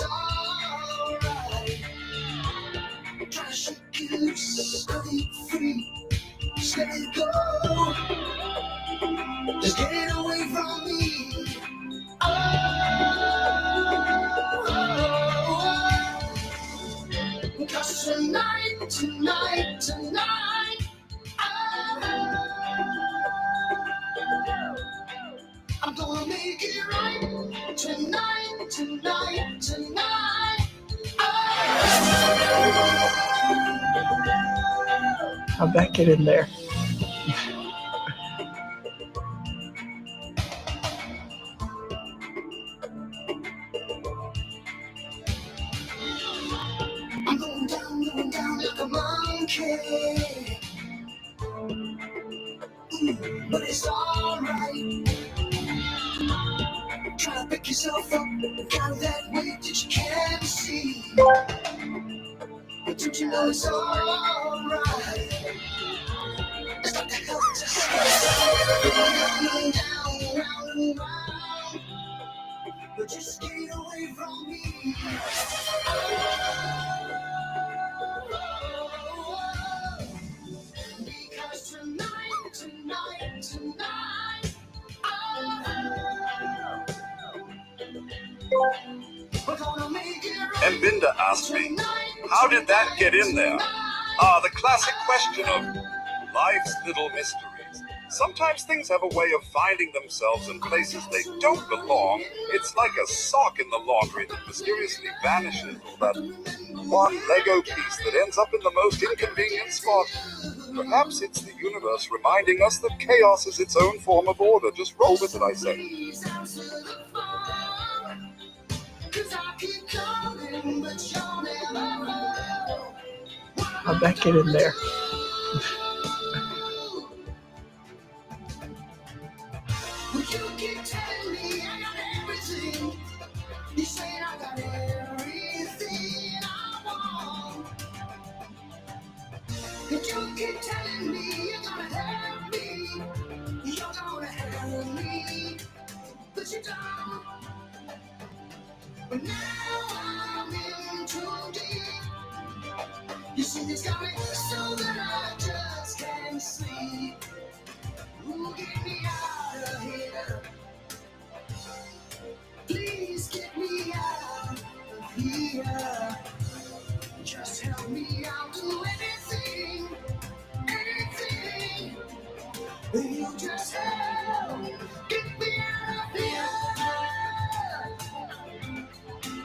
it's alright. Try to shake you loose, set it free, just let it go. Just get it away from me. Cause tonight, I'm gonna make it right. Tonight. How'd that get in there? I'm going down like a monkey. But it's alright. Try to pick yourself up out of that weight that you can't see. But don't you know it's alright? It's like the hell to say. Down, round and round. But just get away from me. Because tonight, we're gonna make it right. And Binda asked me, how did that get in there? The classic question of life's little mysteries. Sometimes things have a way of finding themselves in places they don't belong. It's like a sock in the laundry that mysteriously vanishes, or that one Lego piece that ends up in the most inconvenient spot. Perhaps it's the universe reminding us that chaos is its own form of order. Just roll with it, I say. How'd that get in there? You keep telling me I got everything. You saying I got everything I want. You keep telling me you're gonna help me. You're gonna help me. But you don't. But now I'm in too deep. You see this coming so that I just can't sleep. Ooh, get me out of here. Please get me out of here. Just help me out, do anything. You just help. Get me out of here.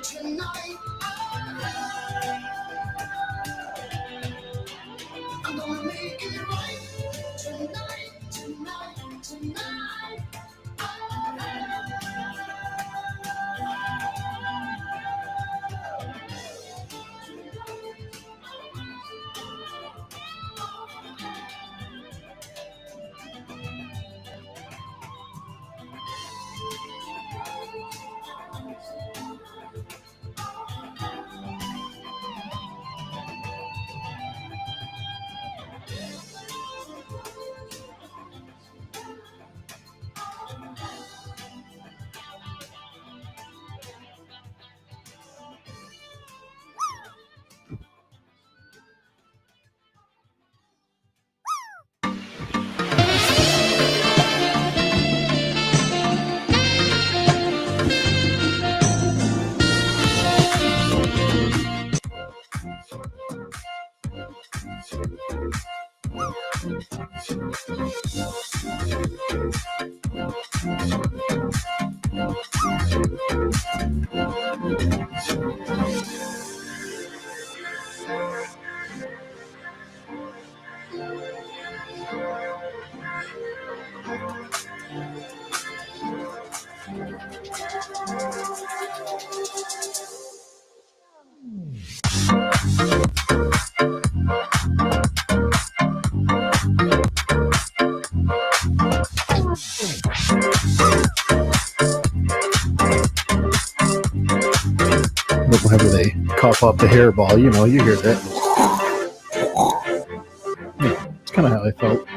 Tonight, I'm gonna make it right. Tonight. Whenever they cough up the hairball, you know, you hear that. Yeah, it's kind of how I felt.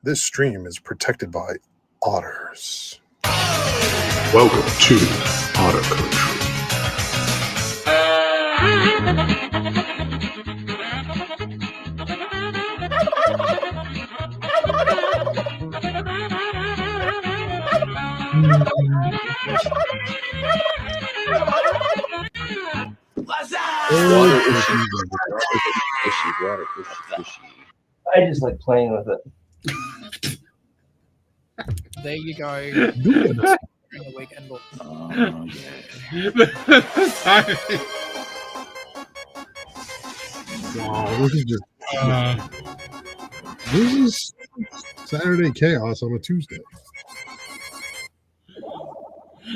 This stream is protected by otters. Welcome to Otter Country. Water fishy. I just like playing with it. There you go. The weekend book. Oh, Wow, this is Saturday chaos on a Tuesday.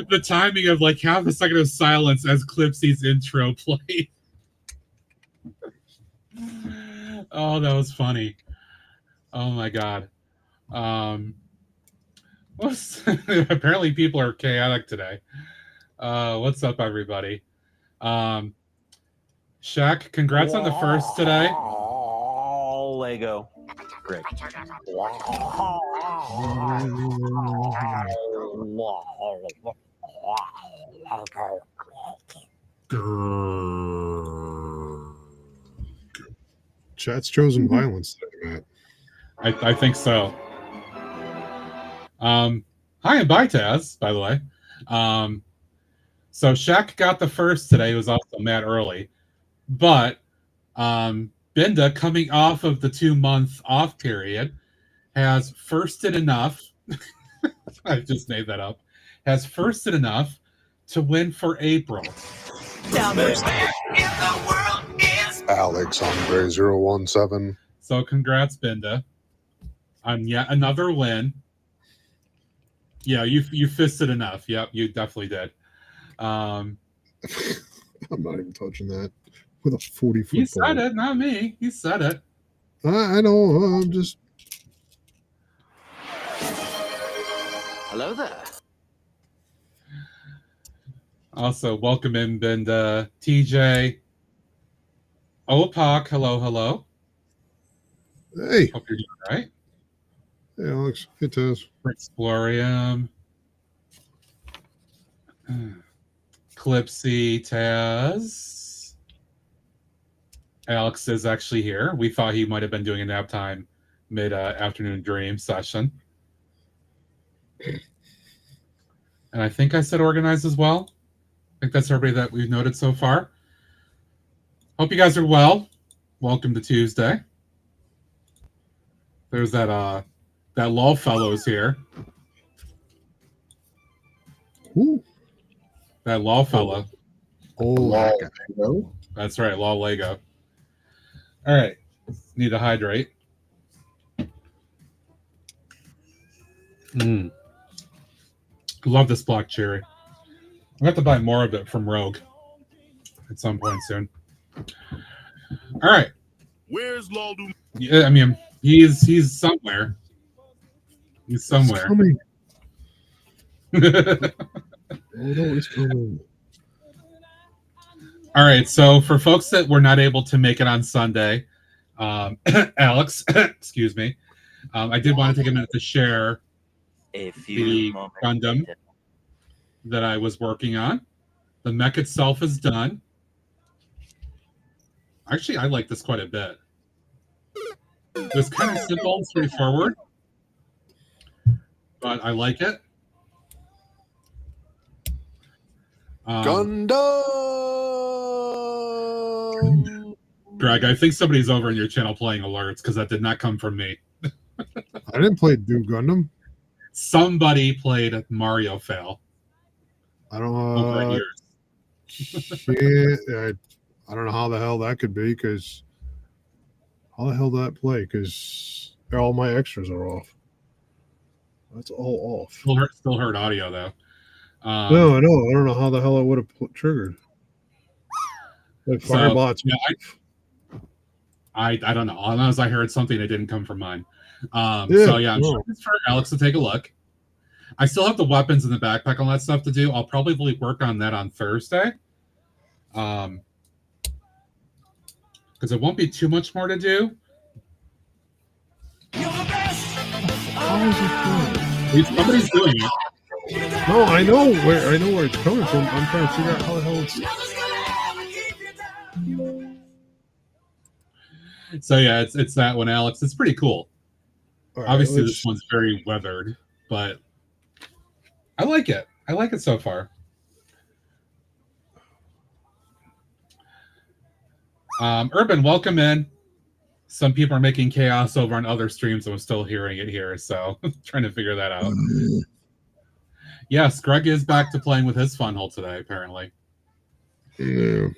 The timing of like half a second of silence as Clipsy's intro played. Oh, that was funny. Oh my god. Apparently people are chaotic today. What's up, everybody? Shaq, congrats on the first today. Lego. Great. Chat's chosen violence today, Matt. I think so. Hi, and bye, Taz, by the way. So Shaq got the first today. It was also Matt early. But Binda, coming off of the 2-month off period, has firsted enough. I just made that up. Has firsted enough to win for April. Alex Andre 017. So congrats, Binda, on yet another win. Yeah, you fisted enough. Yep, you definitely did. I'm not even touching that with a 40-foot He said it, not me. He said it. I know. I'm just. Hello there. Also, welcome in, Binda, TJ, Opak. Hello. Hey. Hope you're doing all right. Hey, Alex. Hey, Taz. Explorium. Clipsy, Taz. Alex is actually here. We thought he might have been doing a nap time mid-afternoon dream session. And I think I said organized as well. I think that's everybody that we've noted so far. Hope you guys are well. Welcome to Tuesday. There's that Law Fellows here. Who? That Law Fellow. Oh, Lego? That's right, Law Lego. All right. Need to hydrate. Love this black cherry. I have to buy more of it from Rogue at some point soon. All right. Where's Laldu? Yeah, I mean, he's somewhere. He's somewhere. It's coming. It's coming. All right. So for folks that were not able to make it on Sunday, Alex, excuse me, I did want to take a minute to share the Gundam that I was working on. The mech itself is done. Actually, I like this quite a bit. It's kind of simple and straightforward, but I like it. Gundam! Greg, I think somebody's over in your channel playing alerts because that did not come from me. I didn't play Duke Gundam. Somebody played Mario Fail. I don't over know. I don't know how the hell that could be, because how the hell did that play? Because all my extras are off. That's all off. Still heard audio though. No, I know. I don't know how the hell it would have triggered. Like Firebots. Yeah, I don't know. All I know is I heard something that didn't come from mine. I'm sure it's for Alex to take a look. I still have the weapons in the backpack, all that stuff to do. I'll probably work on that on Thursday. Because it won't be too much more to do. is he playing? Somebody's doing it. No, I know where it's coming from. I'm trying to figure out how the hell it's. So yeah, it's that one, Alex. It's pretty cool. Right, Obviously, this one's very weathered, but I like it. I like it so far. Urban, welcome in. Some people are making chaos over on other streams, and I'm still hearing it here, so trying to figure that out. Yes, Greg is back to playing with his fun hole today, apparently. Yeah.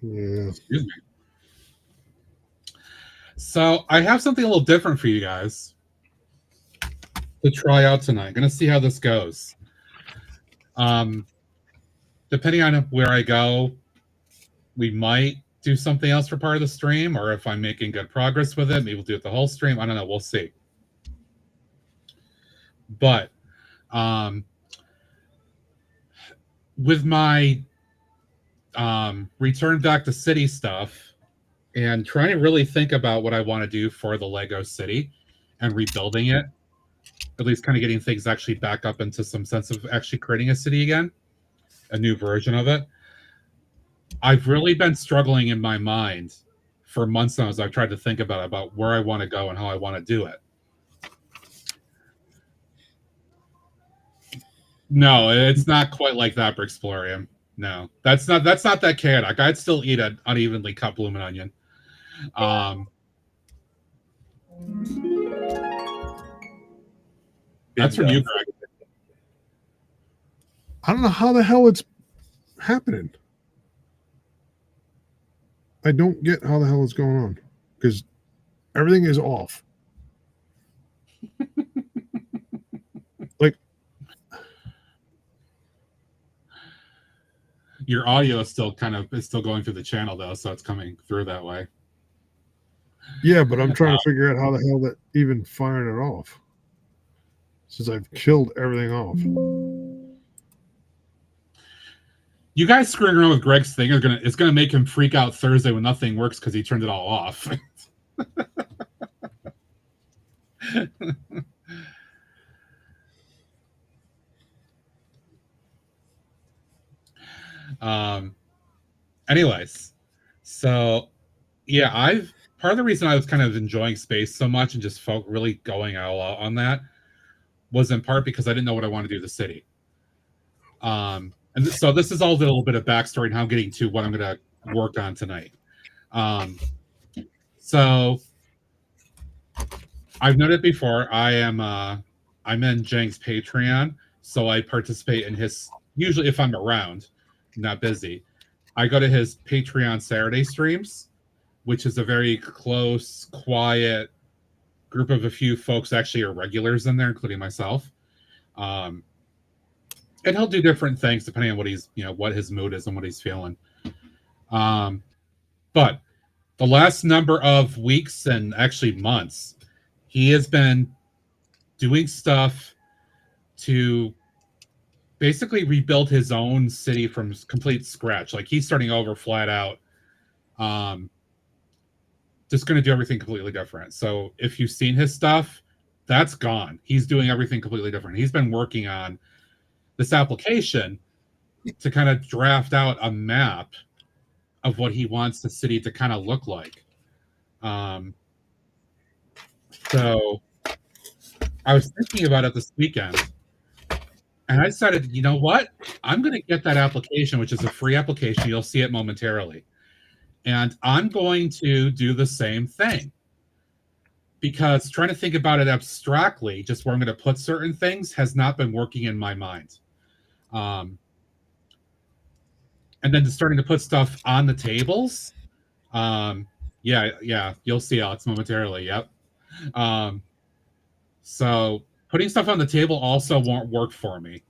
Yeah. Excuse me. So I have something a little different for you guys to try out tonight. I'm going to see how this goes. Depending on where I go, we might do something else for part of the stream, or if I'm making good progress with it, maybe we'll do it the whole stream. I don't know. We'll see. But with my return back to city stuff and trying to really think about what I want to do for the Lego city and rebuilding it, at least kind of getting things actually back up into some sense of actually creating a city again, a new version of it. I've really been struggling in my mind for months now as I've tried to think about where I want to go and how I want to do it. No, it's not quite like that, Brixplorium. No, that's not that chaotic. I'd still eat an unevenly cut blooming onion. That's from you, Greg. I don't know how the hell it's happening. I don't get how the hell it's going on because everything is off. Like your audio is still going through the channel though, so it's coming through that way. Yeah, but I'm trying to figure out how the hell that even firing it off. Since I've killed everything off. You guys screwing around with Greg's thing is gonna make him freak out Thursday when nothing works because he turned it all off. Anyways, so yeah, part of the reason I was kind of enjoying space so much and just really going all out on that was in part because I didn't know what I wanted to do with the city. And so this is all a little bit of backstory and how I'm getting to what I'm going to work on tonight. So I've noted before, I'm in Jang's Patreon, so I participate in his, usually if I'm around, not busy, I go to his Patreon Saturday streams, which is a very close, quiet group of a few folks actually are regulars in there, including myself. And he'll do different things depending on what his mood is and what he's feeling. But the last number of weeks and actually months, he has been doing stuff to basically rebuild his own city from complete scratch. Like he's starting over flat out. Just going to do everything completely different. So if you've seen his stuff, that's gone. He's doing everything completely different. He's been working on this application to kind of draft out a map of what he wants the city to kind of look like. So I was thinking about it this weekend, and I decided, you know what? I'm going to get that application, which is a free application. You'll see it momentarily. And I'm going to do the same thing. Because trying to think about it abstractly, just where I'm going to put certain things, has not been working in my mind. And then just starting to put stuff on the tables. Yeah, you'll see Alex momentarily. Yep. So putting stuff on the table also won't work for me.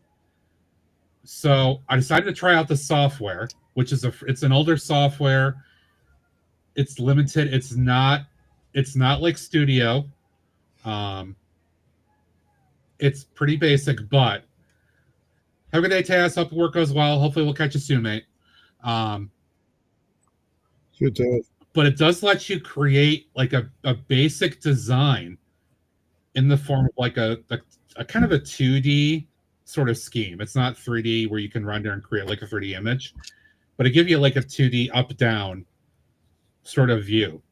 So I decided to try out the software, which is it's an older software. It's limited. It's not like Studio. It's pretty basic, but have a good day, Taz. Hope work goes well. Hopefully we'll catch you soon, mate. Good, Taz. but it does let you create like a basic design in the form of like a kind of a 2D sort of scheme. It's not 3D where you can render and create like a 3D image, but it gives you like a 2D up-down sort of view.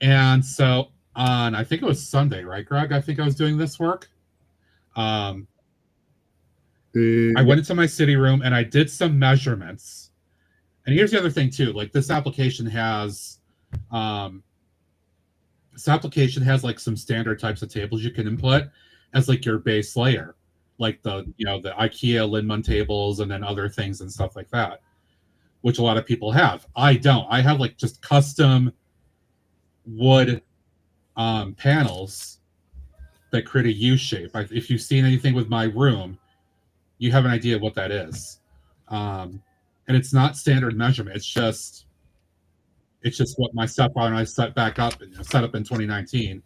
And so on, I think it was Sunday, right, Greg? I think I was doing this work. I went into my city room and I did some measurements. And here's the other thing too, like this application has like some standard types of tables you can input as like your base layer, like the IKEA Lindman tables and then other things and stuff like that, which a lot of people have. I don't. I have like just custom wood panels that create a U shape. If you've seen anything with my room, you have an idea of what that is. And it's not standard measurement. It's just what my stepfather and I set up in 2019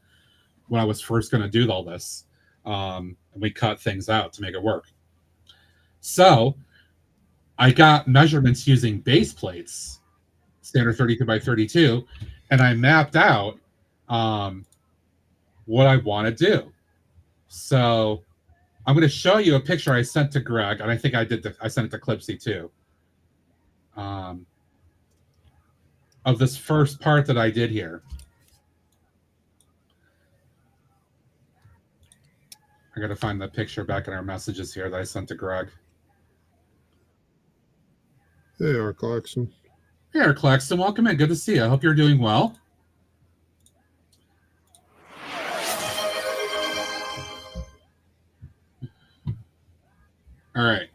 when I was first going to do all this. And we cut things out to make it work. So I got measurements using base plates, standard 32 by 32, and I mapped out what I want to do. So I'm going to show you a picture I sent to Greg, and I think I sent it to Clipsy too, of this first part that I did here. I got to find the picture back in our messages here that I sent to Greg. Hey, Art Claxton. Hey, Art Claxton. Welcome in. Good to see you. I hope you're doing well. All right.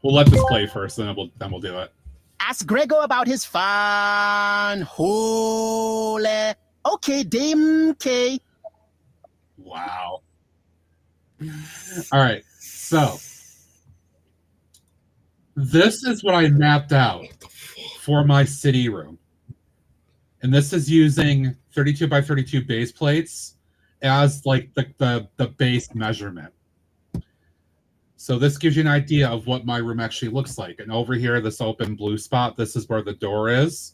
We'll let this play first, then we'll do it. Ask Grego about his fun. Holy. Okay, Dame K. Wow. All right. So this is what I mapped out for my city room. And this is using 32 by 32 base plates as like the base measurement. So this gives you an idea of what my room actually looks like. And over here, this open blue spot, this is where the door is.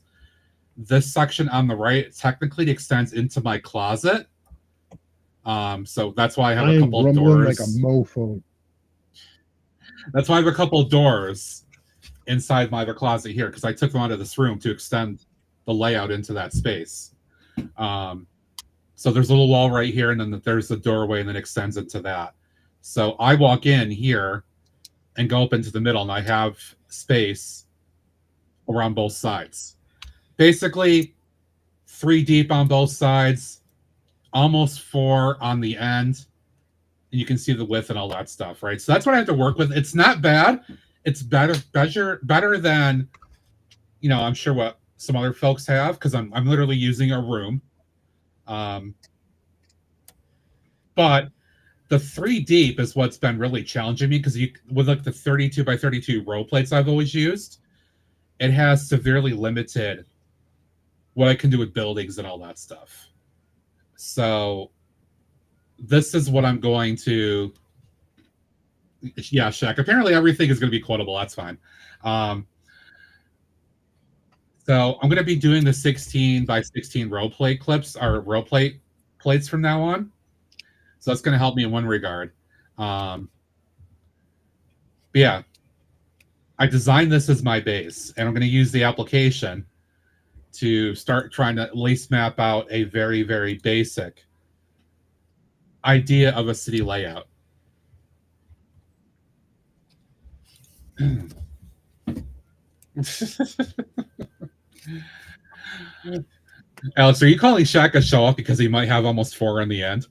This section on the right technically extends into my closet. So that's why I have a couple of doors. Like a mofo. That's why I have a couple of doors inside my other closet here, because I took them out of this room to extend the layout into that space. So there's a little wall right here, and then there's the doorway, and then extends into that. So I walk in here and go up into the middle, and I have space around both sides. Basically, 3 deep on both sides, almost 4 on the end. And you can see the width and all that stuff, right? So that's what I have to work with. It's not bad. It's better than, I'm sure what some other folks have, because I'm literally using a room. But the 3 deep is what's been really challenging me, because with like the 32 by 32 row plates I've always used, it has severely limited what I can do with buildings and all that stuff. So this is what I'm going to. Yeah, Shaq. Apparently everything is going to be quotable. That's fine. So I'm going to be doing the 16 by 16 row plate clips, or row plate plates from now on. So that's going to help me in one regard. But yeah, I designed this as my base, and I'm going to use the application to start trying to at least map out a very, very basic idea of a city layout. Alex, are you calling Shaq a show off because he might have almost 4 in the end?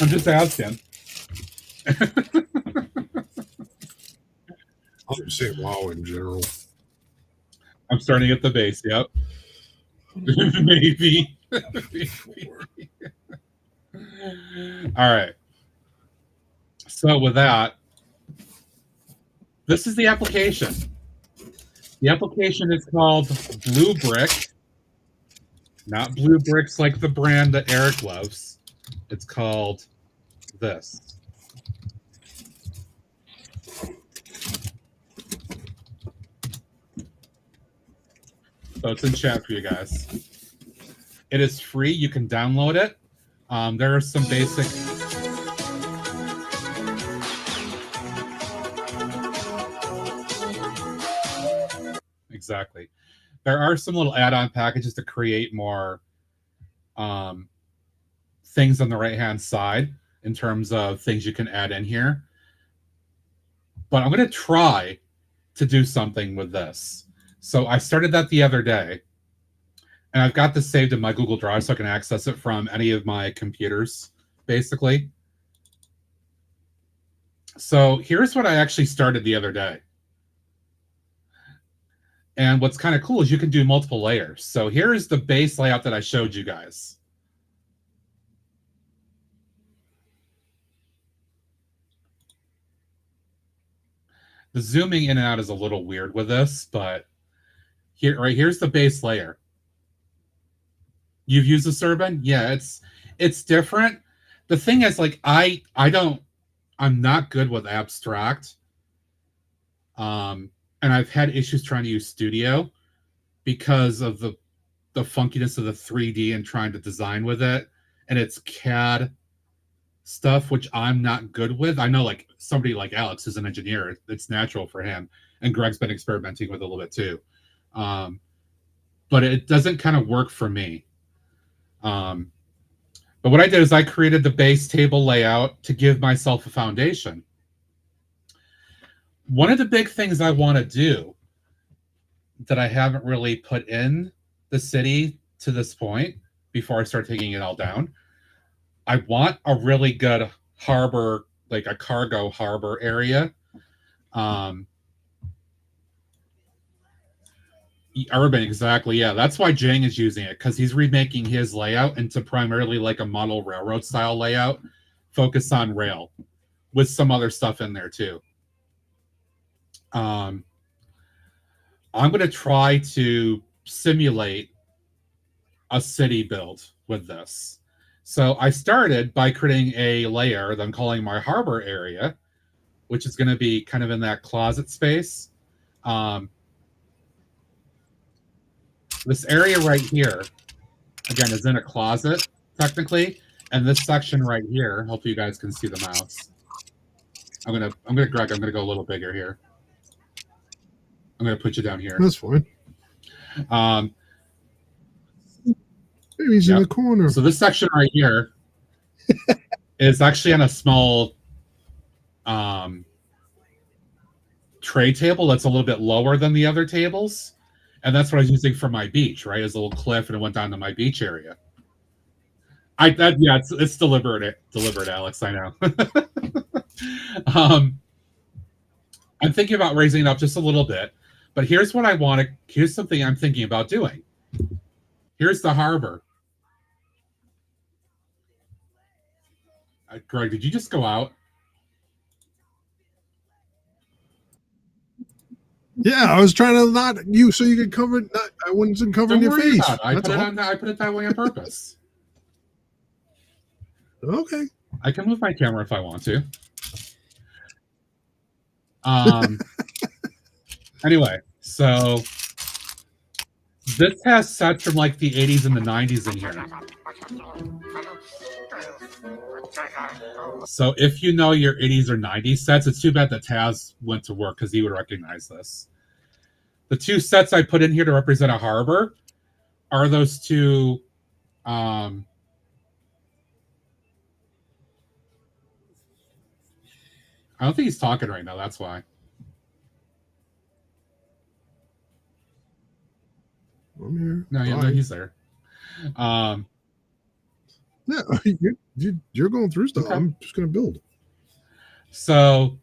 I'm just asking. I'm just saying wow in general. I'm starting at the base, yep. Maybe. All right. So with that, this is the application. The application is called Blue Brick. Not Blue Bricks like the brand that Eric loves. It's called this. So it's in chat for you guys. It is free. You can download it. There are some basic. Exactly. There are some little add-on packages to create more things on the right-hand side in terms of things you can add in here. But I'm going to try to do something with this. So I started that the other day. And I've got this saved in my Google Drive so I can access it from any of my computers, basically. So here's what I actually started the other day. And what's kind of cool is you can do multiple layers. So here's the base layout that I showed you guys. The zooming in and out is a little weird with this, but here's the base layer. You've used the Serban? Yeah, it's different. The thing is, like, I'm not good with abstract. And I've had issues trying to use Studio because of the funkiness of the 3D and trying to design with it. And it's CAD stuff, which I'm not good with. I know, like, somebody like Alex is an engineer. It's natural for him. And Greg's been experimenting with it a little bit too. But it doesn't kind of work for me. But what I did is I created the base table layout to give myself a foundation. One of the big things I want to do that I haven't really put in the city to this point before I start taking it all down, I want a really good harbor, like a cargo harbor area. Urban, exactly. Yeah, that's why Jang is using it, because he's remaking his layout into primarily like a model railroad style layout, focus on rail, with some other stuff in there too. I'm going to try to simulate a city build with this. So I started by creating a layer that I'm calling my harbor area, which is going to be kind of in that closet space. This area right here, again, is in a closet, technically. And this section right here, hopefully you guys can see the mouse. Greg, I'm gonna go a little bigger here. I'm gonna put you down here. That's fine. Baby's in the corner. So this section right here is actually on a small tray table that's a little bit lower than the other tables. And that's what I was using for my beach, right? As a little cliff, and it went down to my beach area. It's deliberate, Alex. I know. I'm thinking about raising it up just a little bit, but here's what I want to. Here's something I'm thinking about doing. Here's the harbor. Greg, did you just go out? Yeah, I was trying to not you so you could cover it. I wasn't covering your face. I put it that way on purpose. Okay. I can move my camera if I want to. Anyway, so this has sets from like the 80s and the 90s in here. So if you know your 80s or 90s sets, it's too bad that Taz went to work because he would recognize this. The two sets I put in here to represent a harbor are those two. I don't think he's talking right now. That's why. I'm here. No, he's there. Yeah, you're going through stuff. Okay. I'm just going to build. So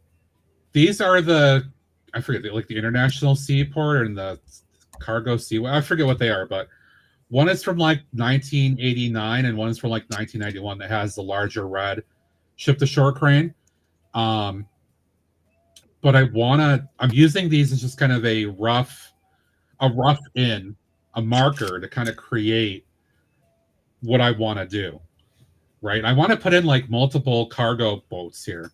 these are I forget, like the International Seaport and the Cargo Seaway. I forget what they are, but one is from like 1989 and one is from like 1991 that has the larger red ship-to-shore crane. But I'm using these as just kind of a rough marker to kind of create what I want to do, right? I want to put in like multiple cargo boats here.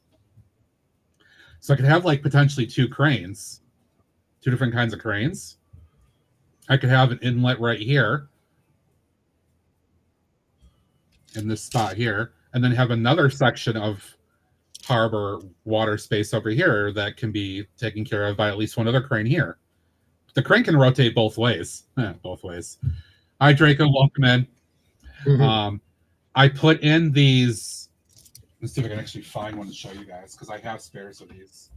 So I could have like potentially two different kinds of cranes. I could have an inlet right here in this spot here, and then have another section of harbor water space over here that can be taken care of by at least one other crane here. The crane can rotate both ways. Both ways. Hi, Draco. Welcome in. Mhm. I put in these. Let's see if I can actually find one to show you guys, because I have spares of these.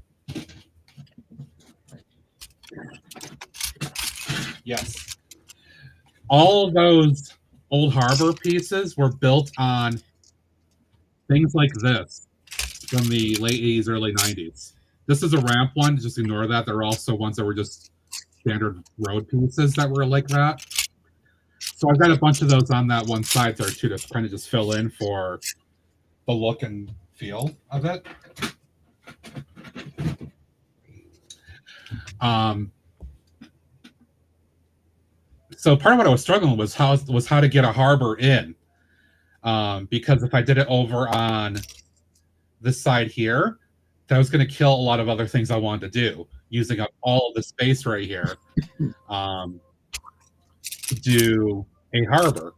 Yes. All of those old harbor pieces were built on things like this from the late 80s, early 90s. This is a ramp one. Just ignore that. There are also ones that were just standard road pieces that were like that. So I've got a bunch of those on that one side there too, to kind of just fill in for the look and feel of it. So part of what I was struggling with was how to get a harbor in, because if I did it over on this side here, that was going to kill a lot of other things I wanted to do, using up all of the space right here to do a harbor.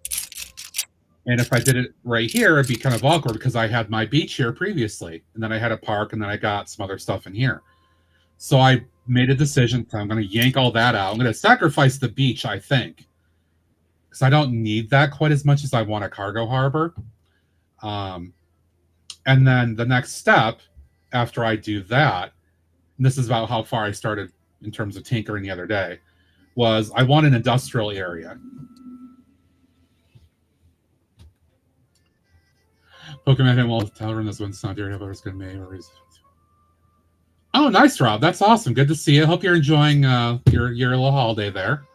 And if I did it right here, it'd be kind of awkward because I had my beach here previously, and then I had a park, and then I got some other stuff in here. So I made a decision. I'm going to yank all that out. I'm going to sacrifice the beach, I think, because I don't need that quite as much as I want a cargo harbor. And then the next step after I do that, and this is about how far I started in terms of tinkering the other day, was I want an industrial area. Pokemon him while telling this one's not there, but it's going to make. Oh, nice, Rob. That's awesome. Good to see you. Hope you're enjoying your little holiday there.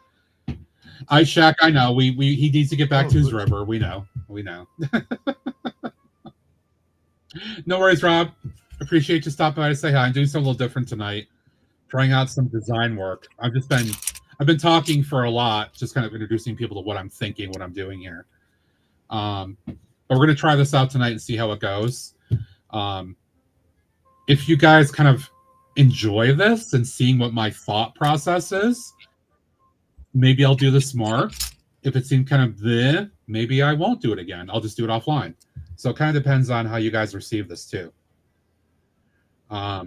Ice Shack, I know. He needs to get back to his river. We know. No worries, Rob. Appreciate you stopping by to say hi. I'm doing something a little different tonight. Trying out some design work. I've been talking for a lot, just kind of introducing people to what I'm thinking, what I'm doing here. But we're going to try this out tonight and see how it goes. If you guys kind of enjoy this and seeing what my thought process is, maybe I'll do this more. If it seemed kind of maybe I won't do it again. I'll just do it offline. So it kind of depends on how you guys receive this too. But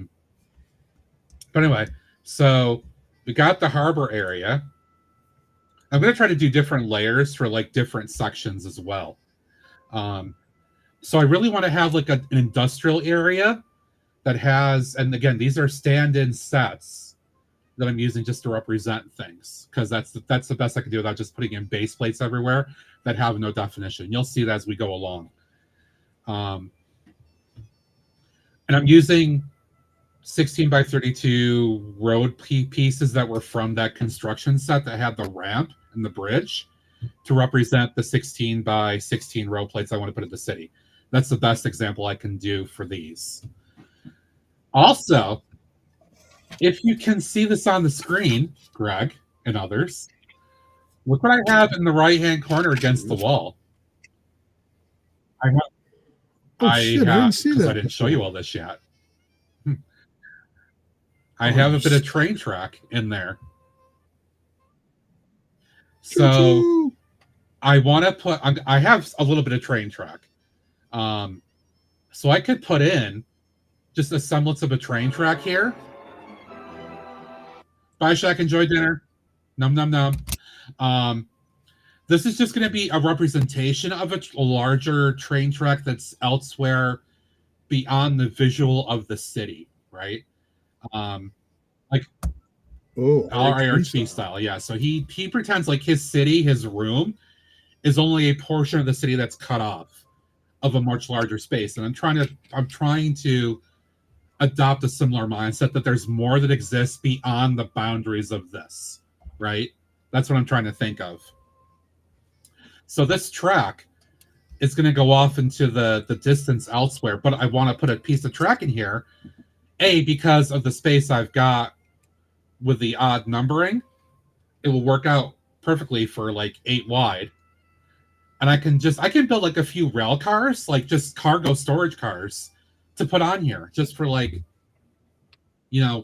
anyway, so we got the harbor area. I'm going to try to do different layers for like different sections as well. So I really want to have like an industrial area that has, and again, these are stand-in sets that I'm using just to represent things, because that's the best I can do without just putting in base plates everywhere that have no definition. You'll see that as we go along. And I'm using 16 by 32 road pieces that were from that construction set that had the ramp and the bridge to represent the 16 by 16 road plates I want to put in the city. That's the best example I can do for these. Also, if you can see this on the screen, Greg and others, look what I have in the right-hand corner against the wall. I didn't see that. I didn't show you all this yet. I have a bit of train track in there. So I want to put, I have a little bit of train track. So I could put in just a semblance of a train track here. Bye, Shaq. Enjoy dinner. Num, num, num. This is just going to be a representation of a larger train track that's elsewhere beyond the visual of the city, right? Like RHB style, yeah. So he pretends like his city, his room, is only a portion of the city that's cut off of a much larger space. And I'm trying to adopt a similar mindset that there's more that exists beyond the boundaries of this, right? That's what I'm trying to think of. So this track is going to go off into the distance elsewhere, but I want to put a piece of track in here, because of the space I've got with the odd numbering. It will work out perfectly for like 8 wide. And I can build like a few rail cars, like just cargo storage cars to put on here just for like,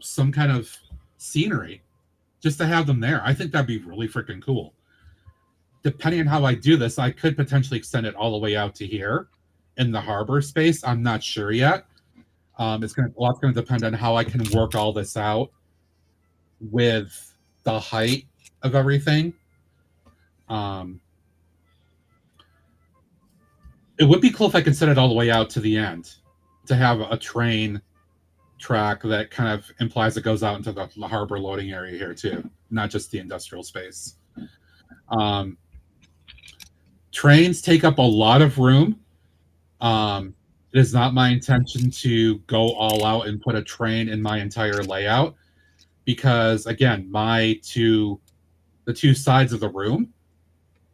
some kind of scenery. just to have them there. I think that'd be really freaking cool. Depending on how I do this, I could potentially extend it all the way out to here in the harbor space. I'm not sure yet. It's going to depend on how I can work all this out with the height of everything. It would be cool if I could set it all the way out to the end to have a train track that kind of implies it goes out into the harbor loading area here too, not just the industrial space. Trains take up a lot of room. It is not my intention to go all out and put a train in my entire layout because, again, the two sides of the room,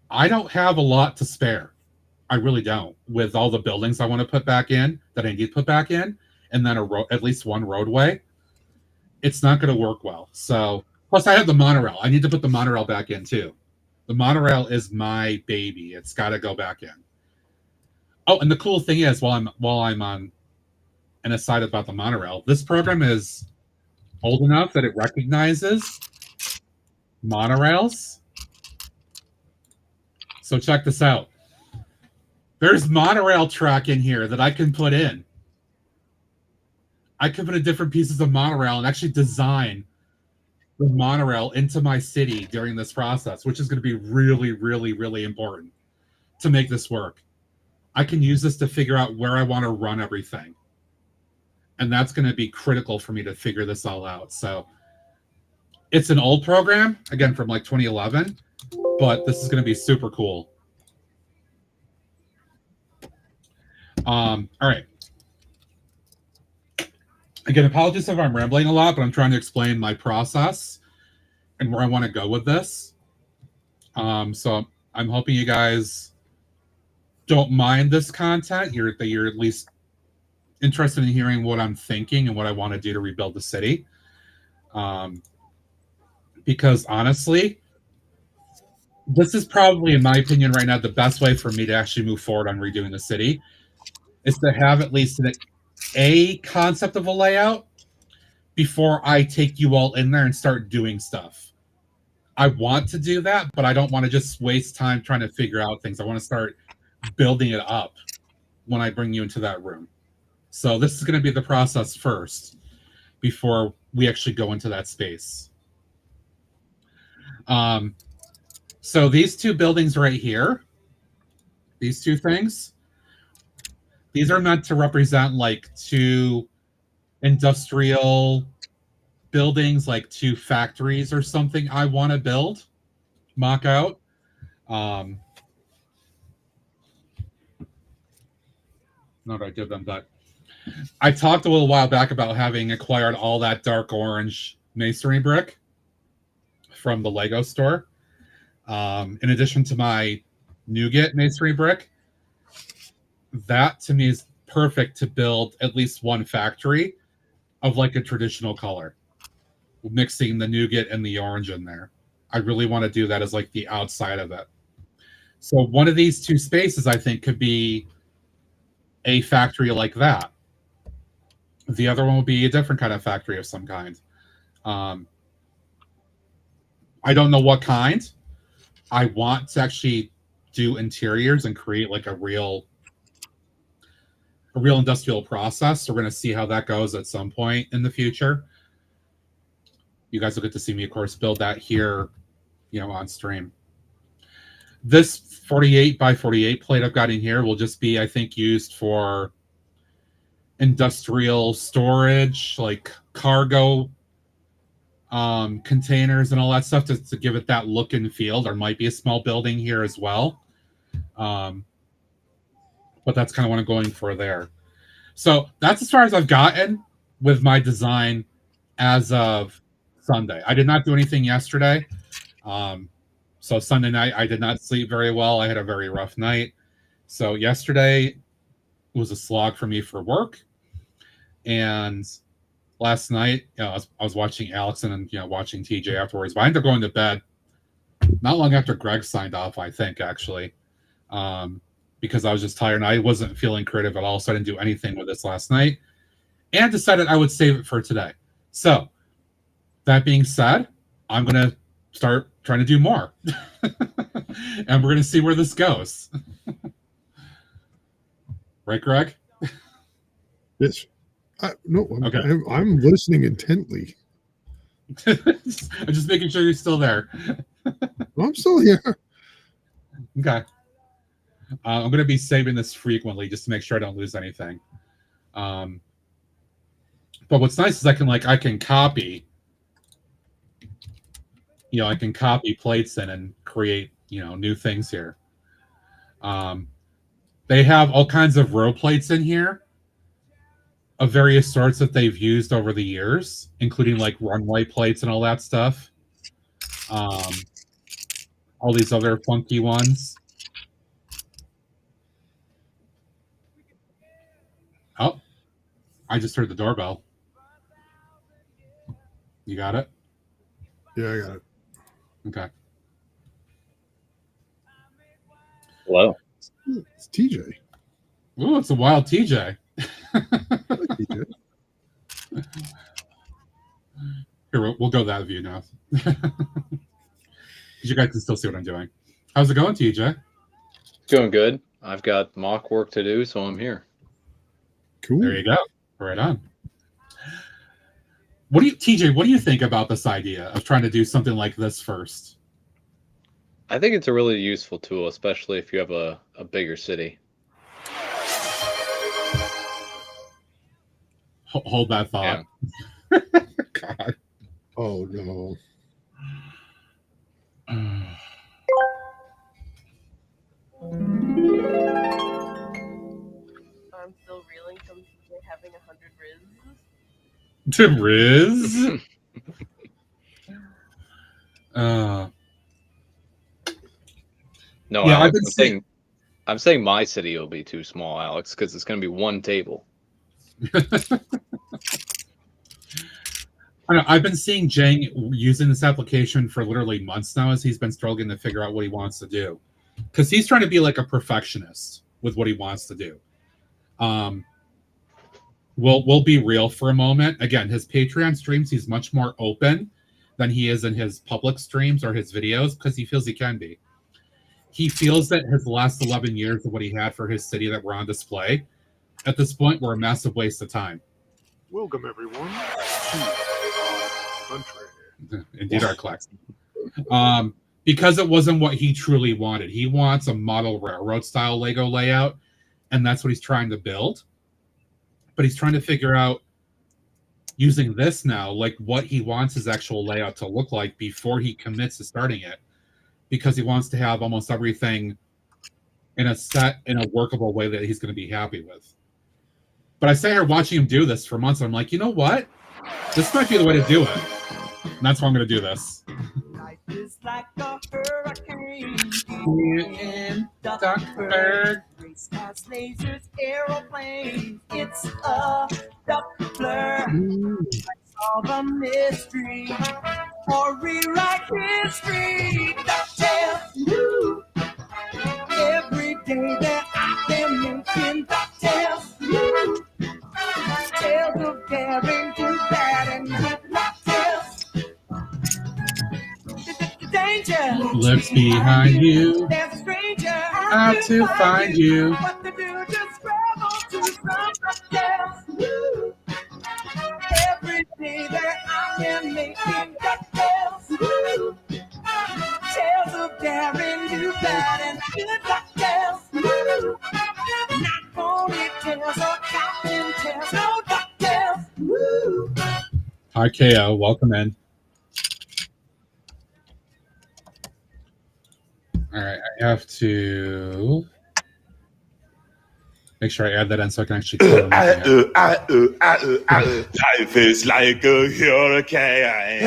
I don't have a lot to spare. I really don't. With all the buildings I want to put back in, that I need to put back in, and then at least one roadway, it's not going to work well. So, plus I have the monorail. I need to put the monorail back in too. The monorail is my baby. It's got to go back in. Oh, and the cool thing is, while I'm on an aside about the monorail, this program is old enough that it recognizes monorails. So check this out. There's monorail track in here that I can put in. I can put in different pieces of monorail and actually design the monorail into my city during this process, which is going to be really, really, really important to make this work. I can use this to figure out where I want to run everything. And that's going to be critical for me to figure this all out. So it's an old program, again, from like 2011, but this is going to be super cool. All right. Again, apologies if I'm rambling a lot, but I'm trying to explain my process and where I want to go with this. So I'm hoping you guys don't mind this content. That you're at least interested in hearing what I'm thinking and what I want to do to rebuild the city. Because honestly, this is probably, in my opinion right now, the best way for me to actually move forward on redoing the city is to have at least a concept of a layout before I take you all in there and start doing stuff. I want to do that, but I don't want to just waste time trying to figure out things. I want to start building it up when I bring you into that room. So this is going to be the process first before we actually go into that space. So these two buildings right here, these two things, these are meant to represent like two industrial buildings, like two factories or something I want to build, mock out. Not I did them, but I talked a little while back about having acquired all that dark orange masonry brick from the Lego store. In addition to my nougat masonry brick, that to me is perfect to build at least one factory of like a traditional color, mixing the nougat and the orange in there. I really want to do that as like the outside of it. So one of these two spaces I think could be a factory like that. The other one will be a different kind of factory of some kind. I don't know what kind. I want to actually do interiors and create like a real industrial process. We're going to see how that goes at some point in the future. You guys will get to see me, of course, build that here, on stream. This 48 by 48 plate I've got in here will just be, I think, used for industrial storage, like cargo containers and all that stuff, to give it that look and feel. There might be a small building here as well. But that's kind of what I'm going for there. So that's as far as I've gotten with my design as of Sunday. I did not do anything yesterday. So Sunday night, I did not sleep very well. I had a very rough night. So yesterday was a slog for me for work. And last night, I was watching Alex and watching TJ afterwards. But I ended up going to bed not long after Greg signed off, I think, actually. Because I was just tired and I wasn't feeling creative at all. So I didn't do anything with this last night. And decided I would save it for today. So, that being said, I'm going to start trying to do more. And we're going to see where this goes. Right, Greg? Yes. No, Okay. I'm listening intently. I'm just making sure you're still there. I'm still here. Okay. I'm going to be saving this frequently just to make sure I don't lose anything. But what's nice is I can copy. I can copy plates in and create new things here. They have all kinds of row plates in here of various sorts that they've used over the years, including like runway plates and all that stuff. All these other funky ones. Oh, I just heard the doorbell. You got it? Yeah, I got it. Okay. Hello. It's TJ. Ooh, it's a wild TJ. TJ. Here, we'll go that view now. Because you guys can still see what I'm doing. How's it going, TJ? Going good. I've got mock work to do, so I'm here. Cool. There you go. Right on. TJ, what do you think about this idea of trying to do something like this first? I think it's a really useful tool, especially if you have a bigger city. Hold that thought. Yeah. God. Oh, no. I'm still reeling from having 100 Riz. To Riz? No, yeah, Alex, I'm saying my city will be too small, Alex, because it's going to be one table. I know, I've been seeing Jang using this application for literally months now as he's been struggling to figure out what he wants to do. Because he's trying to be like a perfectionist with what he wants to do. We'll be real for a moment. Again, his Patreon streams, he's much more open than he is in his public streams or his videos because he feels he can be. He feels that his last 11 years of what he had for his city that were on display at this point were a massive waste of time. Welcome, everyone, to our country. Indeed, our class. Because it wasn't what he truly wanted. He wants a model railroad style Lego layout, and that's what he's trying to build. But he's trying to figure out, using this now, like what he wants his actual layout to look like before he commits to starting it, because he wants to have almost everything in a workable way that he's going to be happy with. But I sat here watching him do this for months, and I'm like, you know what? This might be the way to do it. And that's why I'm going to do this. Life is like a hurricane in Duckburg. Race cars, lasers, aeroplanes. It's a Duckburg. Solve a mystery or rewrite history. DuckTales. Every day that I am making DuckTales. Tales of daring, do bad, and good DuckTales. Danger Lives behind you. There's a stranger Out to find you. What to do? Just travel to some DuckTales. Every day that I am making DuckTales. Tales of daring, do bad, and good DuckTales. Not ponytails or cotton tails, no DuckTales. Hi, KO. Welcome in. All right, I have to make sure I add that in so I can actually clear Life is like a hurricane.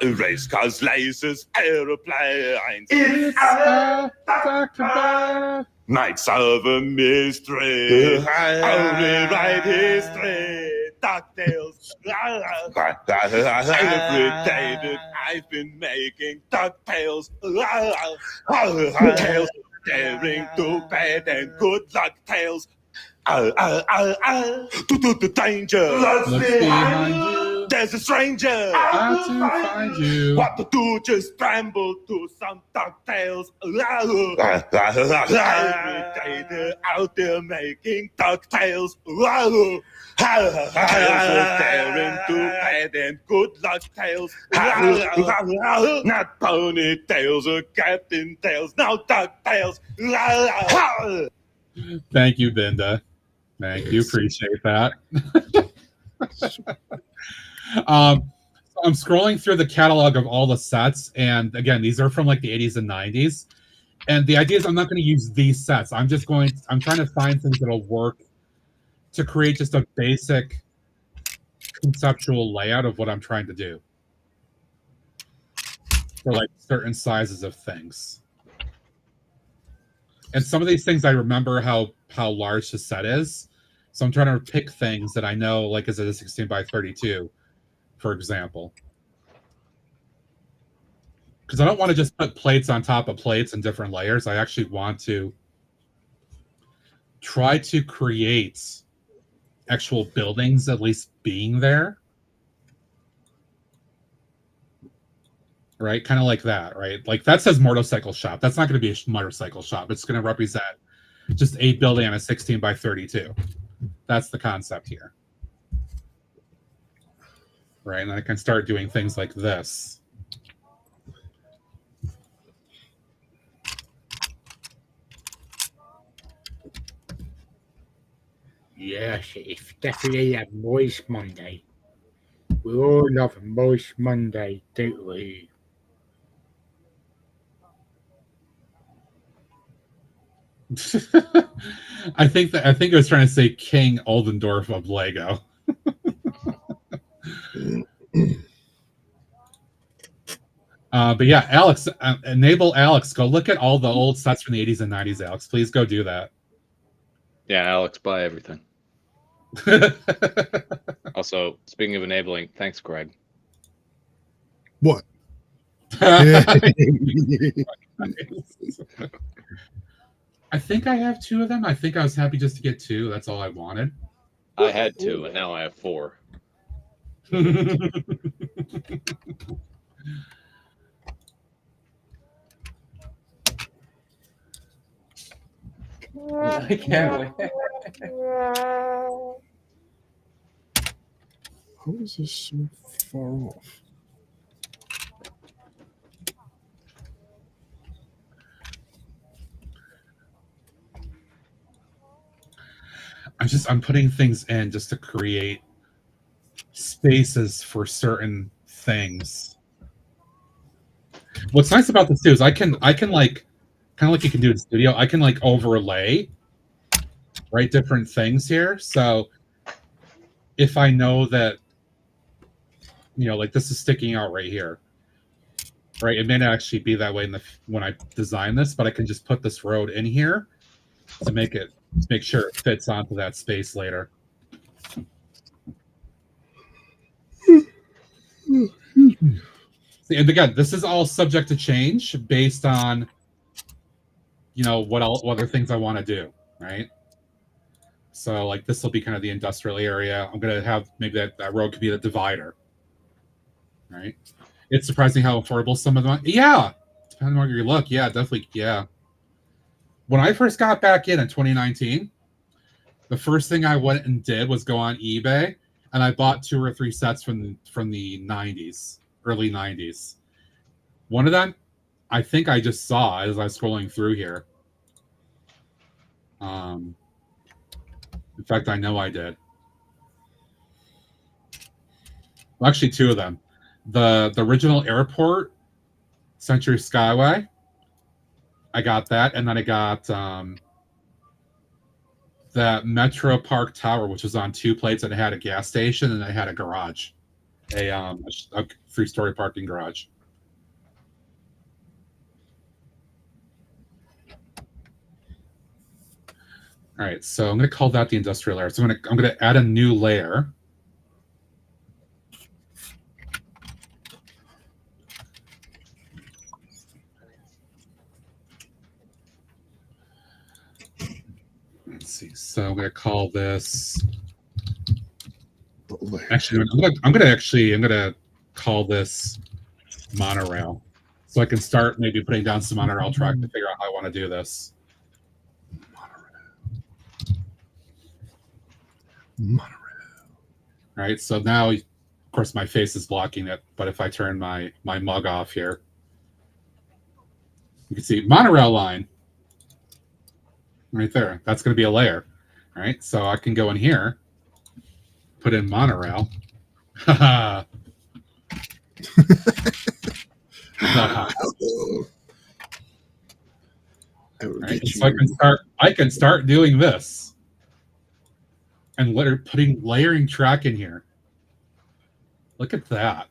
Race cars, lasers, aeroplanes. Nights of a mystery. Only right history. DuckTales. Every day that I've been making DuckTales. Tales daring, do bad, and good luck tales. Do the danger. Looks behind you. there's a stranger. How to find you. What to do? Just scramble to some DuckTales. Every day they're out there making DuckTales. Tails are daring to bad and good luck Tails. Not ponytails or Captain Tails. Now DuckTales. Thank you, Binda. Thank you. Appreciate that. I'm scrolling through the catalog of all the sets, and again, these are from like the 80s and 90s. And the idea is I'm not going to use these sets. I'm trying to find things that'll work to create just a basic conceptual layout of what I'm trying to do for like certain sizes of things. And some of these things I remember how large the set is. So I'm trying to pick things that I know, like is it a 16 by 32, for example. Because I don't want to just put plates on top of plates in different layers. I actually want to try to create actual buildings at least being there. Right? Kind of like that, right? Like that says motorcycle shop. That's not going to be a motorcycle shop. It's going to represent just a building on a 16 by 32. That's the concept here. Right? And I can start doing things like this. Yes, it's definitely a moist Monday. We all love a moist Monday, don't we? I think I was trying to say King Oldendorf of Lego. But yeah, Alex, enable Alex. Go look at all the old sets from the 80s and 90s, Alex. Please go do that. Yeah, Alex, buy everything. Also, speaking of enabling, thanks, Greg. What? I think I have 2 of them. I think I was happy just to get 2. That's all I wanted. I had 2, and now I have 4. I can't wait. How is this so far off? I'm putting things in just to create spaces for certain things. What's nice about this too is I can like kind of like you can do in studio, I can like overlay different things here. So if I know that like this is sticking out right here, right? It may not actually be that way when I design this, but I can just put this road in here to make sure it fits onto that space later. And again, this is all subject to change based on what other things I want to do, right? So like this will be kind of the industrial area. I'm gonna have maybe that road could be the divider, right? It's surprising how affordable some of them. Yeah, depending on where you look. Yeah, definitely. Yeah. When I first got back in 2019, the first thing I went and did was go on eBay and I bought 2 or 3 sets from the 90s, early 90s. One of them, I think I just saw as I was scrolling through here. In fact, I know I did. Well, actually, 2 of them. The original airport, Century Skyway. I got that, and then I got that Metro Park Tower, which was on 2 plates, and it had a gas station and it had a garage, a 3-story parking garage. All right, so I'm going to call that the industrial layer. So I'm going to add a new layer. Let's see. So I'm going to call this the Actually, I'm gonna call this monorail, so I can start maybe putting down some monorail track to figure out how I want to do this. Monorail. All right, so now, of course, my face is blocking it, but if I turn my mug off here, you can see monorail line right there. That's going to be a layer. All right, so I can go in here, put in monorail. Haha. Right, so I can start doing this and putting layering track in here. Look at that.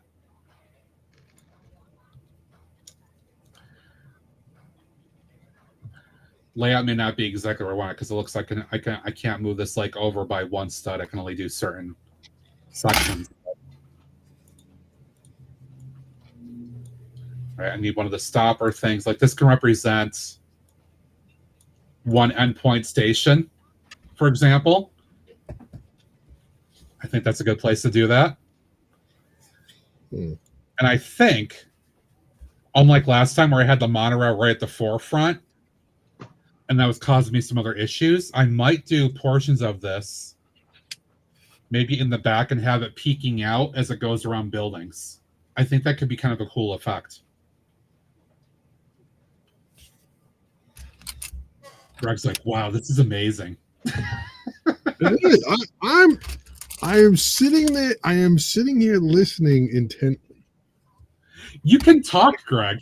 Layout may not be exactly where I want it because it looks like I can't move this like over by one stud. I can only do certain sections. All right, I need one of the stopper things. Like this can represent one endpoint station, for example. I think that's a good place to do that. And I think, unlike last time where I had the monorail right at the forefront, and that was causing me some other issues, I might do portions of this maybe in the back and have it peeking out as it goes around buildings. I think that could be kind of a cool effect. Greg's like, wow, this is amazing. It is. I am sitting there. I am sitting here listening intently. You can talk, Greg.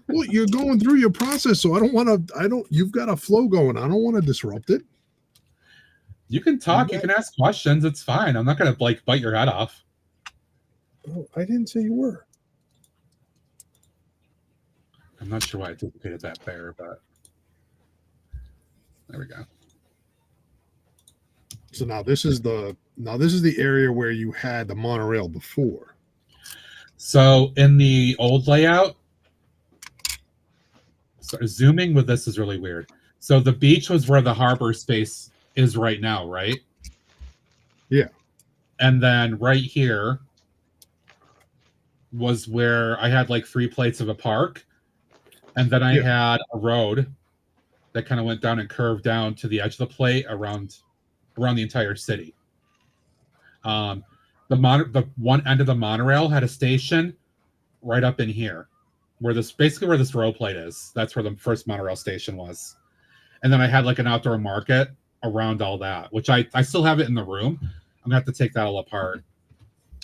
Well, you're going through your process, so I don't want to. You've got a flow going. I don't want to disrupt it. You can talk. You can ask questions. It's fine. I'm not going to like bite your head off. Oh, I didn't say you were. I'm not sure why I duplicated that there, but there we go. So now this is the area where you had the monorail before. So in the old layout, so zooming with this is really weird. So the beach was where the harbor space is right now, right? Yeah. And then right here was where I had like 3 plates of a park. And then I had a road that kind of went down and curved down to the edge of the plate around the entire city. The one end of the monorail had a station right up in here, where this row plate is. That's where the first monorail station was. And then I had like an outdoor market around all that, which I still have it in the room. I'm gonna have to take that all apart.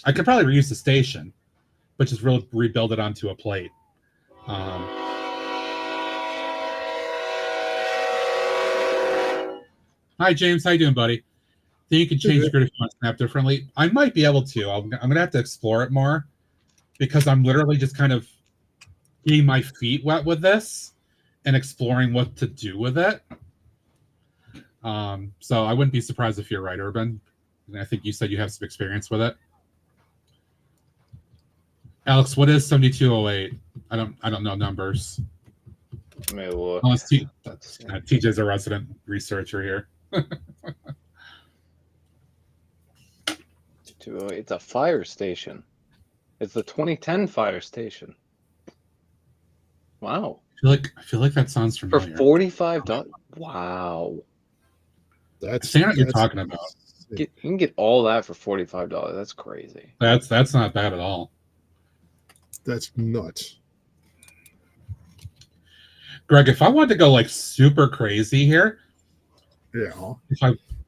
I could probably reuse the station, but just rebuild it onto a plate. Hi, James. How you doing, buddy? Think you can change the grid if you want to snap differently? I might be able to. I'm going to have to explore it more because I'm literally just kind of getting my feet wet with this and exploring what to do with it. So I wouldn't be surprised if you're right, Urban. And I think you said you have some experience with it. Alex, what is 7208? I don't know numbers. Unless TJ's a resident researcher here. It's a fire station. It's the 2010 fire station. Wow. I feel like that sounds familiar. For $45. Wow. That's what you're talking about. You can get all that for $45. That's crazy. That's not bad at all. That's nuts. Greg, if I wanted to go like super crazy here, yeah, if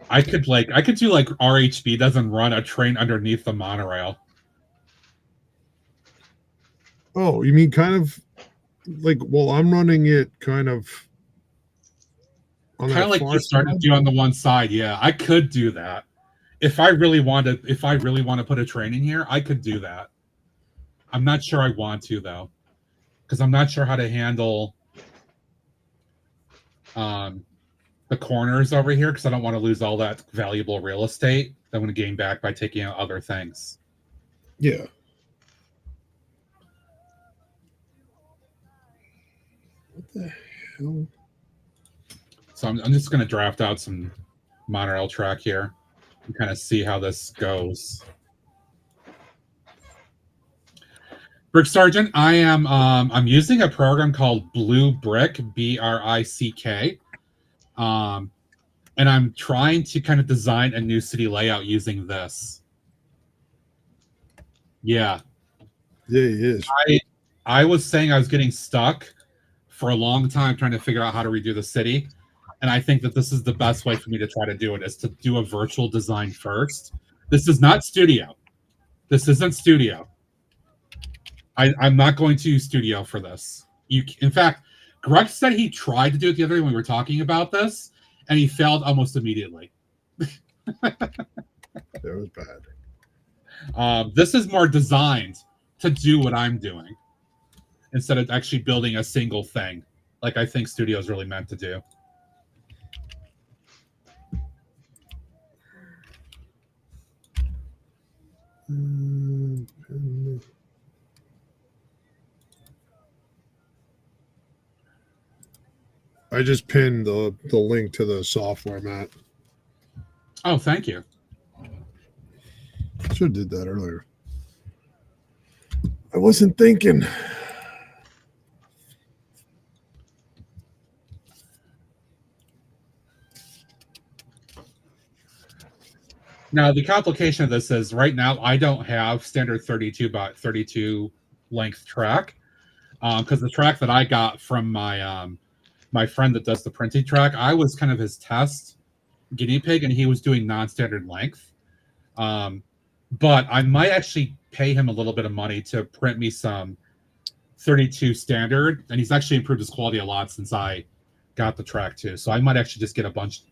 I could do like RHB doesn't run a train underneath the monorail. Oh, you mean kind of like, well, I'm running it kind of like you started to do on the one side. Yeah, I could do that. If I really want to put a train in here, I could do that. I'm not sure I want to though, because I'm not sure how to handle the corners over here, because I don't want to lose all that valuable real estate that I'm going to gain back by taking out other things. Yeah. What the hell? So I'm just going to draft out some monorail track here. can kind of see how this goes. Brick Sergeant, I'm using a program called Blue Brick, BRICK. And I'm trying to kind of design a new city layout using this. Yeah. Yeah, he is. I was saying I was getting stuck for a long time trying to figure out how to redo the city. And I think that this is the best way for me to try to do it, is to do a virtual design first. This is not Studio. This isn't Studio. I'm not going to use Studio for this. In fact, Greg said he tried to do it the other day when we were talking about this, and he failed almost immediately. That was bad. This is more designed to do what I'm doing instead of actually building a single thing like I think Studio is really meant to do. I just pinned the link to the software, Matt. Oh, thank you. Should have did that earlier. I wasn't thinking. Now, the complication of this is right now I don't have standard 32 by 32 length track because the track that I got from my my friend that does the printing track, I was kind of his test guinea pig, and he was doing non-standard length. But I might actually pay him a little bit of money to print me some 32 standard, and he's actually improved his quality a lot since I got the track too. So I might actually just get a bunch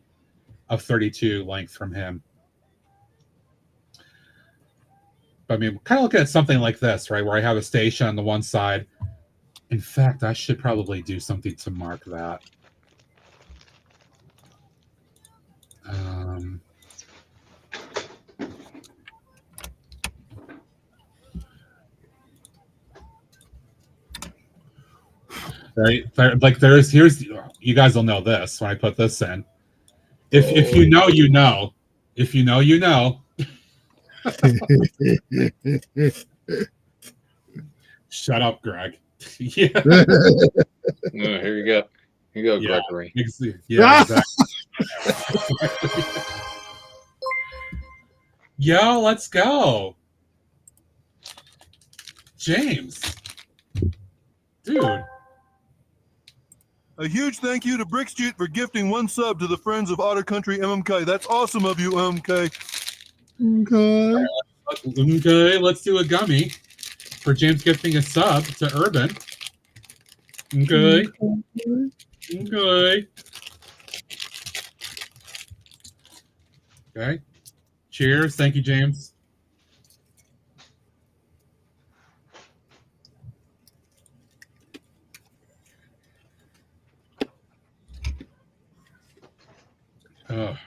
of 32 length from him. But I mean, kind of looking at something like this, right, where I have a station on the one side. In fact, I should probably do something to mark that. Right, like here's you guys will know this when I put this in. If you know, you know. If you know, you know. Shut up, Greg. Yeah. Here you go. Here you go, Yeah. Gregory. Yeah, exactly. Yo, let's go. James. Dude. A huge thank you to Brookstream for gifting 1 sub to the Friends of Otter Country MMK. That's awesome of you, MMK. Okay, let's do a gummy for James gifting a sub to Urban. Okay. Okay. Okay. Cheers. Thank you, James. Oh.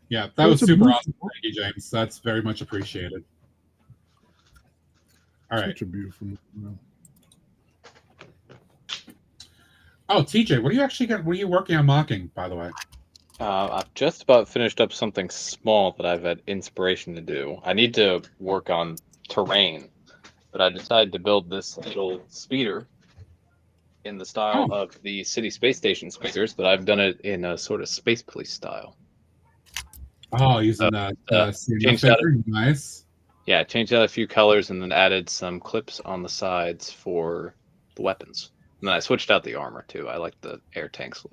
Yeah, that was super awesome. Thank you, James. That's very much appreciated. All right. Such a beautiful. Oh, TJ, what are you actually got? What are you working on mocking, by the way? I've just about finished up something small that I've had inspiration to do. I need to work on terrain, but I decided to build this little speeder in the style of the city space station speeders, but I've done it in a sort of space police style. Oh, using changed out nice. Yeah, changed out a few colors and then added some clips on the sides for the weapons. And then I switched out the armor too. I like the air tanks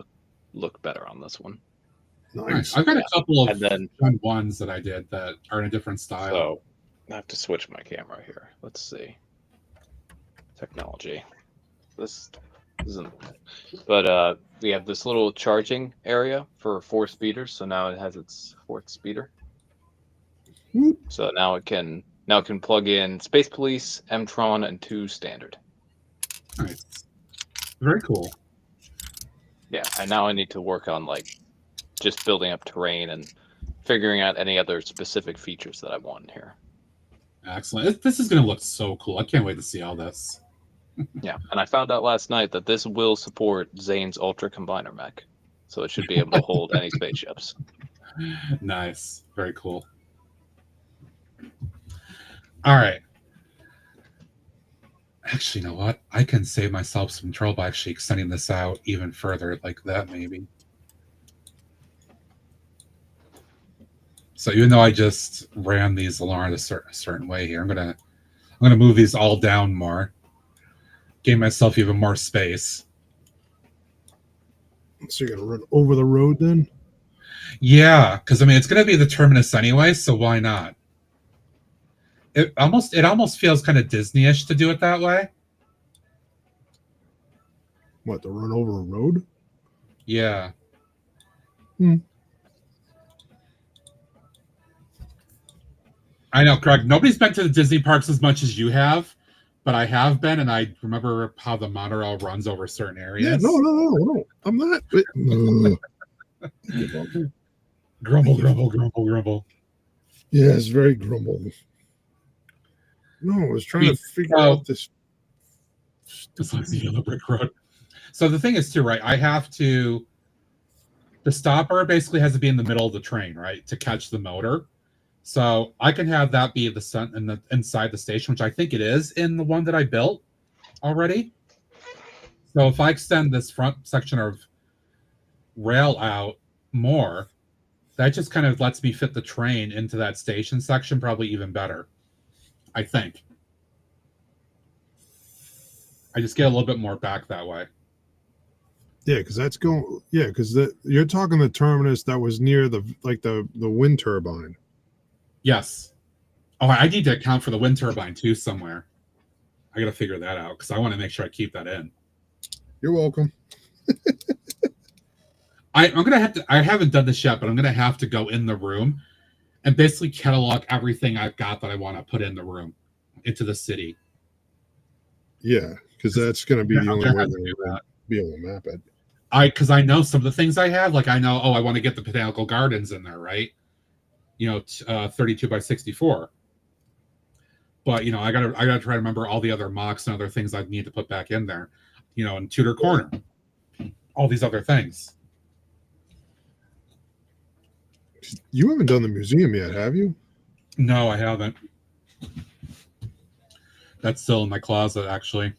look better on this one. Nice. I've got a couple of fun ones that I did that are in a different style. So I have to switch my camera here. Let's see. Technology. This But we have this little charging area for 4 speeders, so now it has its 4th speeder. So now it can plug in Space Police, M-Tron, and 2 standard. Nice. Very cool. Yeah, and now I need to work on like just building up terrain and figuring out any other specific features that I want in here. Excellent. This is going to look so cool. I can't wait to see all this. Yeah, and I found out last night that this will support Zane's Ultra Combiner mech, so it should be able to hold any spaceships. Nice. Very cool. All right. Actually, you know what? I can save myself some trouble by actually extending this out even further like that, maybe. So even though I just ran these along a certain way here, I'm gonna move these all down more. Give myself even more space. So you're gonna run over the road then? Yeah, because I mean it's gonna be the terminus anyway, so why not? It almost feels kind of Disney-ish to do it that way. What, to run over a road? Yeah. I know, Craig. Nobody's been to the Disney parks as much as you have, but I have been, and I remember how the monorail runs over certain areas. Yeah, no. I'm not. Grumble. Yeah, it's very grumble. No, I was trying to figure out this. As long as the yellow brick road. So the thing is, too, right? I have to. The stopper basically has to be in the middle of the train, right, to catch the motor. So I can have that be the sun and the inside the station, which I think it is in the one that I built already. So if I extend this front section of rail out more, that just kind of lets me fit the train into that station section probably even better. I think. I just get a little bit more back that way. Yeah, because that's going. Yeah, because you're talking the terminus that was near the wind turbine. Yes. Oh, I need to account for the wind turbine too somewhere. I got to figure that out because I want to make sure I keep that in. You're welcome. I'm gonna have to. I haven't done this yet, but I'm gonna have to go in the room and basically catalog everything I've got that I want to put in the room into the city. Yeah, because that's going to be the only way to be able to map it. Because I know some of the things I have. Like I know, I want to get the botanical gardens in there, right? 32 by 64. But I gotta try to remember all the other mocks and other things I need to put back in there. In Tudor Corner, all these other things. You haven't done the museum yet, have you? No, I haven't. That's still in my closet, actually.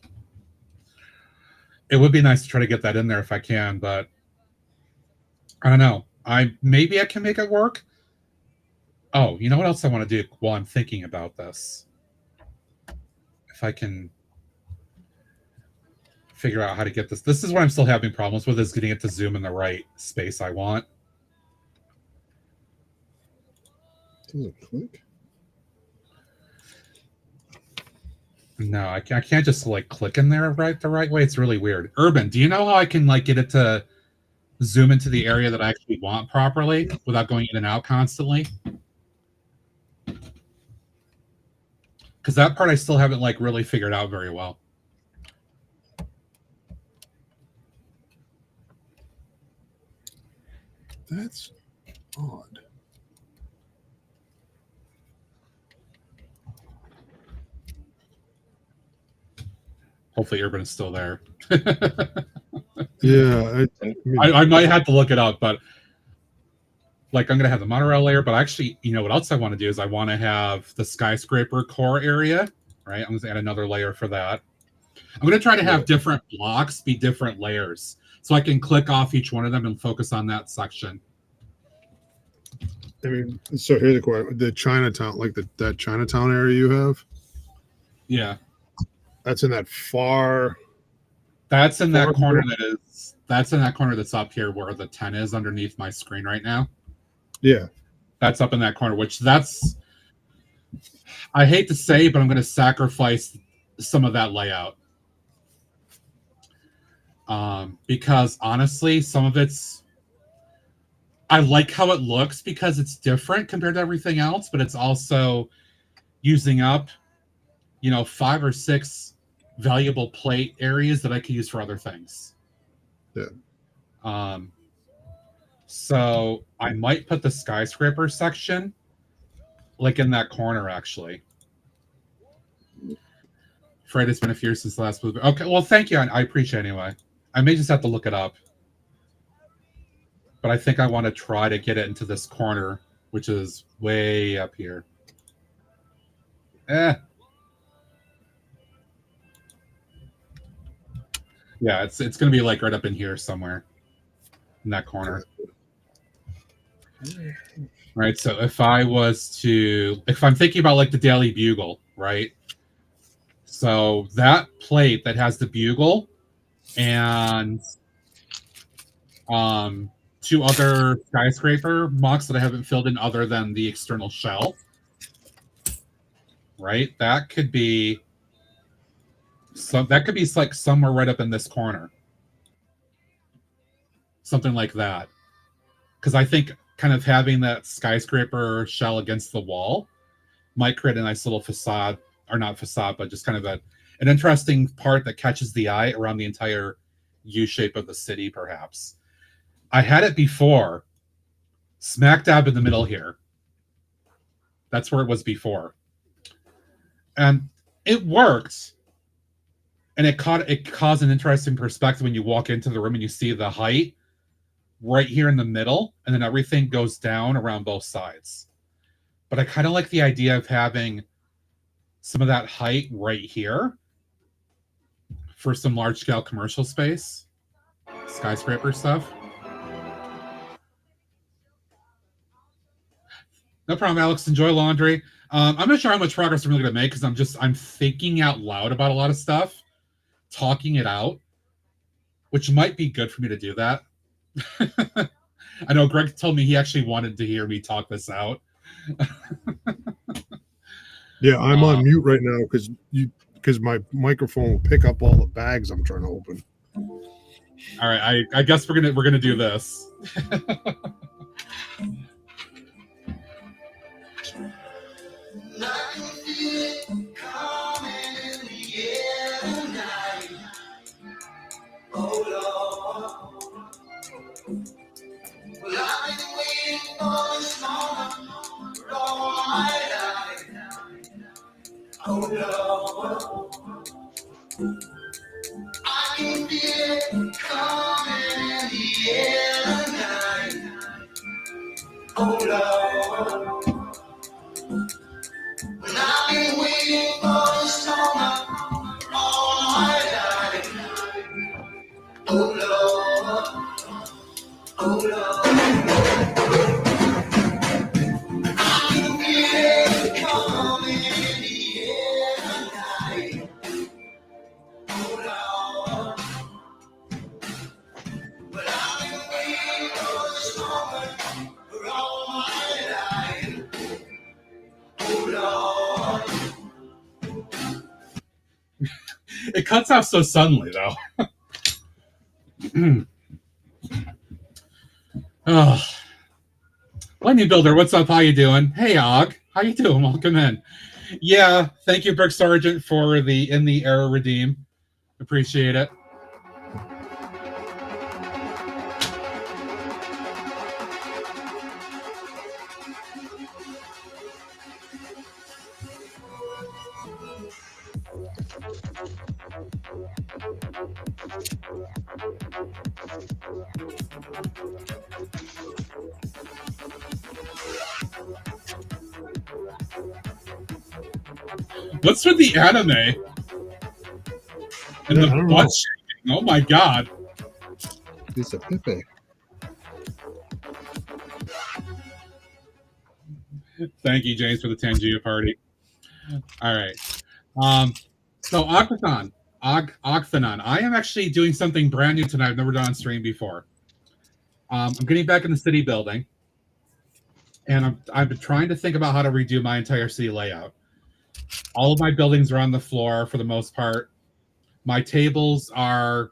It would be nice to try to get that in there if I can, but I don't know. Maybe I can make it work. Oh, you know what else I want to do while I'm thinking about this? If I can figure out how to get this. This is what I'm still having problems with, is getting it to zoom in the right space I want. Does it click? No, I can't just click in there the right way. It's really weird. Urban, do you know how I can get it to zoom into the area that I actually want properly without going in and out constantly? Because that part I still haven't really figured out very well. That's odd. Hopefully Urban is still there. Yeah. I might have to look it up, but I'm going to have the monorail layer, but actually, what else I want to do is I want to have the skyscraper core area, right? I'm going to add another layer for that. I'm going to try to have different blocks be different layers so I can click off each one of them and focus on that section. I mean, so here's the question: the Chinatown, that Chinatown area you have. Yeah, that's in that far. That's in that corner That's in that corner that's up here where the 10 is underneath my screen right now. Yeah, that's up in that corner. I hate to say, but I'm going to sacrifice some of that layout. Because honestly, some of it's, I like how it looks because it's different compared to everything else, but it's also using up, 5 or 6 valuable plate areas that I could use for other things. Yeah. So I might put the skyscraper section like in that corner, actually. Fred, it's been a few years since the last movie. Okay, well, thank you. I appreciate it anyway. I may just have to look it up. But I think I want to try to get it into this corner, which is way up here. Yeah, it's going to be like right up in here somewhere. In that corner. Right, so if I'm thinking about like the Daily Bugle, right? So that plate that has the bugle and 2 other skyscraper mocks that I haven't filled in other than the external shell, right? That could be like somewhere right up in this corner. Something like that. Because I think kind of having that skyscraper shell against the wall might create a nice little facade, or not facade, but just kind of an interesting part that catches the eye around the entire U shape of the city, perhaps. I had it before, smack dab in the middle here. That's where it was before. And it worked. And it caused an interesting perspective when you walk into the room and you see the height right here in the middle, and then everything goes down around both sides. But I kind of like the idea of having some of that height right here for some large-scale commercial space, skyscraper stuff. No problem, Alex. Enjoy laundry. I'm not sure how much progress I'm really going to make because I'm thinking out loud about a lot of stuff, talking it out, which might be good for me to do that. I know Greg told me he actually wanted to hear me talk this out. Yeah, I'm on mute right now because my microphone will pick up all the bags I'm trying to open. All right, I guess we're gonna do this. I can feel it coming in the air tonight. Oh Lord, when I've been waiting for the summer all my life. Oh Lord, oh Lord, I can feel it coming in the air tonight. Oh Lord. But I've been waiting for the summer for all my life. Oh Lord. It cuts off so suddenly, though. Oh. Lenny Builder, what's up? How you doing? Hey, Og. How you doing? Welcome in. Yeah, thank you, Brick Sergeant, for the In the Era redeem. Appreciate it. What's with the anime? And the butt shaking. Oh my god. It's a Pepe. Thank you, James, for the Tangia party. All right. So Octathon. I am actually doing something brand new tonight I've never done on stream before. I'm getting back in the city building. And I've been trying to think about how to redo my entire city layout. All of my buildings are on the floor for the most part. My tables are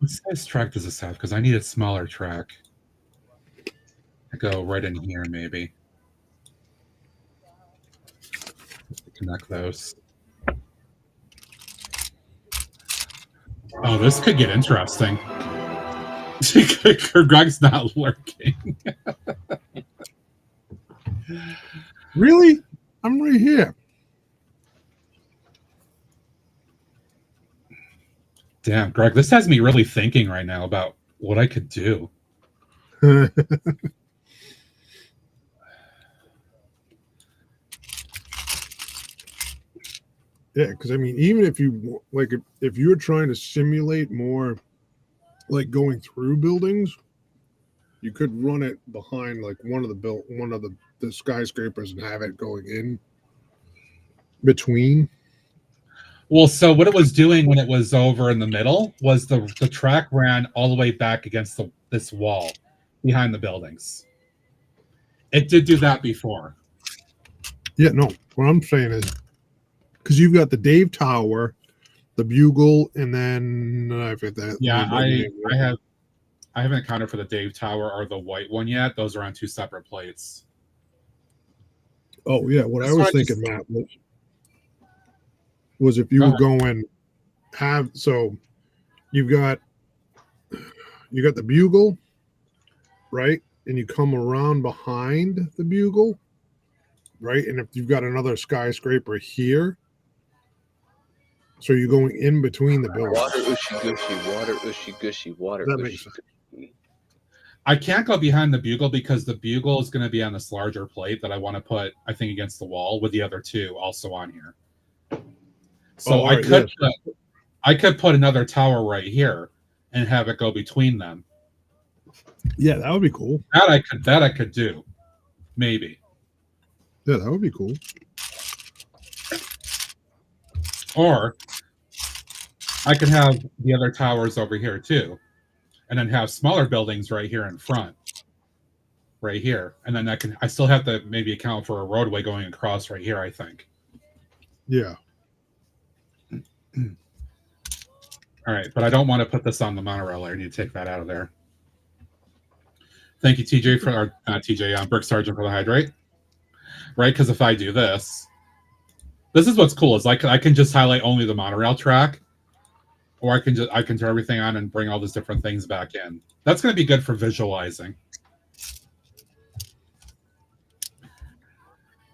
What size track does this have? Because I need a smaller track. I go right in here, maybe. Connect those. Oh, this could get interesting. Greg's not lurking. Really? I'm right here. Damn, Greg, this has me really thinking right now about what I could do. Yeah, because I mean, even if you like, if you're trying to simulate more, like going through buildings, you could run it behind like one of the skyscrapers and have it going in between. Well, so what it was doing when it was over in the middle was the track ran all the way back against this wall behind the buildings. It did do that before. Yeah, no. What I'm saying is, because you've got the Dave Tower, the Bugle, and then I forget that. Yeah, I haven't accounted for the Dave Tower or the white one yet. Those are on two separate plates. Oh yeah, what I was thinking, Matt, was if you were going so you got the Bugle, right? And you come around behind the Bugle, right? And if you've got another skyscraper here, so you're going in between the buildings. Water ushy gushy, water ushy gushy, water That ushy makes sense. gushy. I can't go behind the Bugle because the Bugle is going to be on this larger plate that I want to put, I think, against the wall with the other two also on here. So I could put another tower right here and have it go between them. Yeah, that would be cool. That I could do, maybe. Yeah, that would be cool. Or I could have the other towers over here too, and then have smaller buildings right here in front, right here, and then I still have to maybe account for a roadway going across right here, I think. Yeah. All right, but I don't want to put this on the monorail. I need to take that out of there. Thank you, TJ, for TJ, Brick Sergeant, for the hydrate. Right, because if I do this is what's cool is I can just highlight only the monorail track, or I can turn everything on and bring all these different things back in. That's going to be good for visualizing.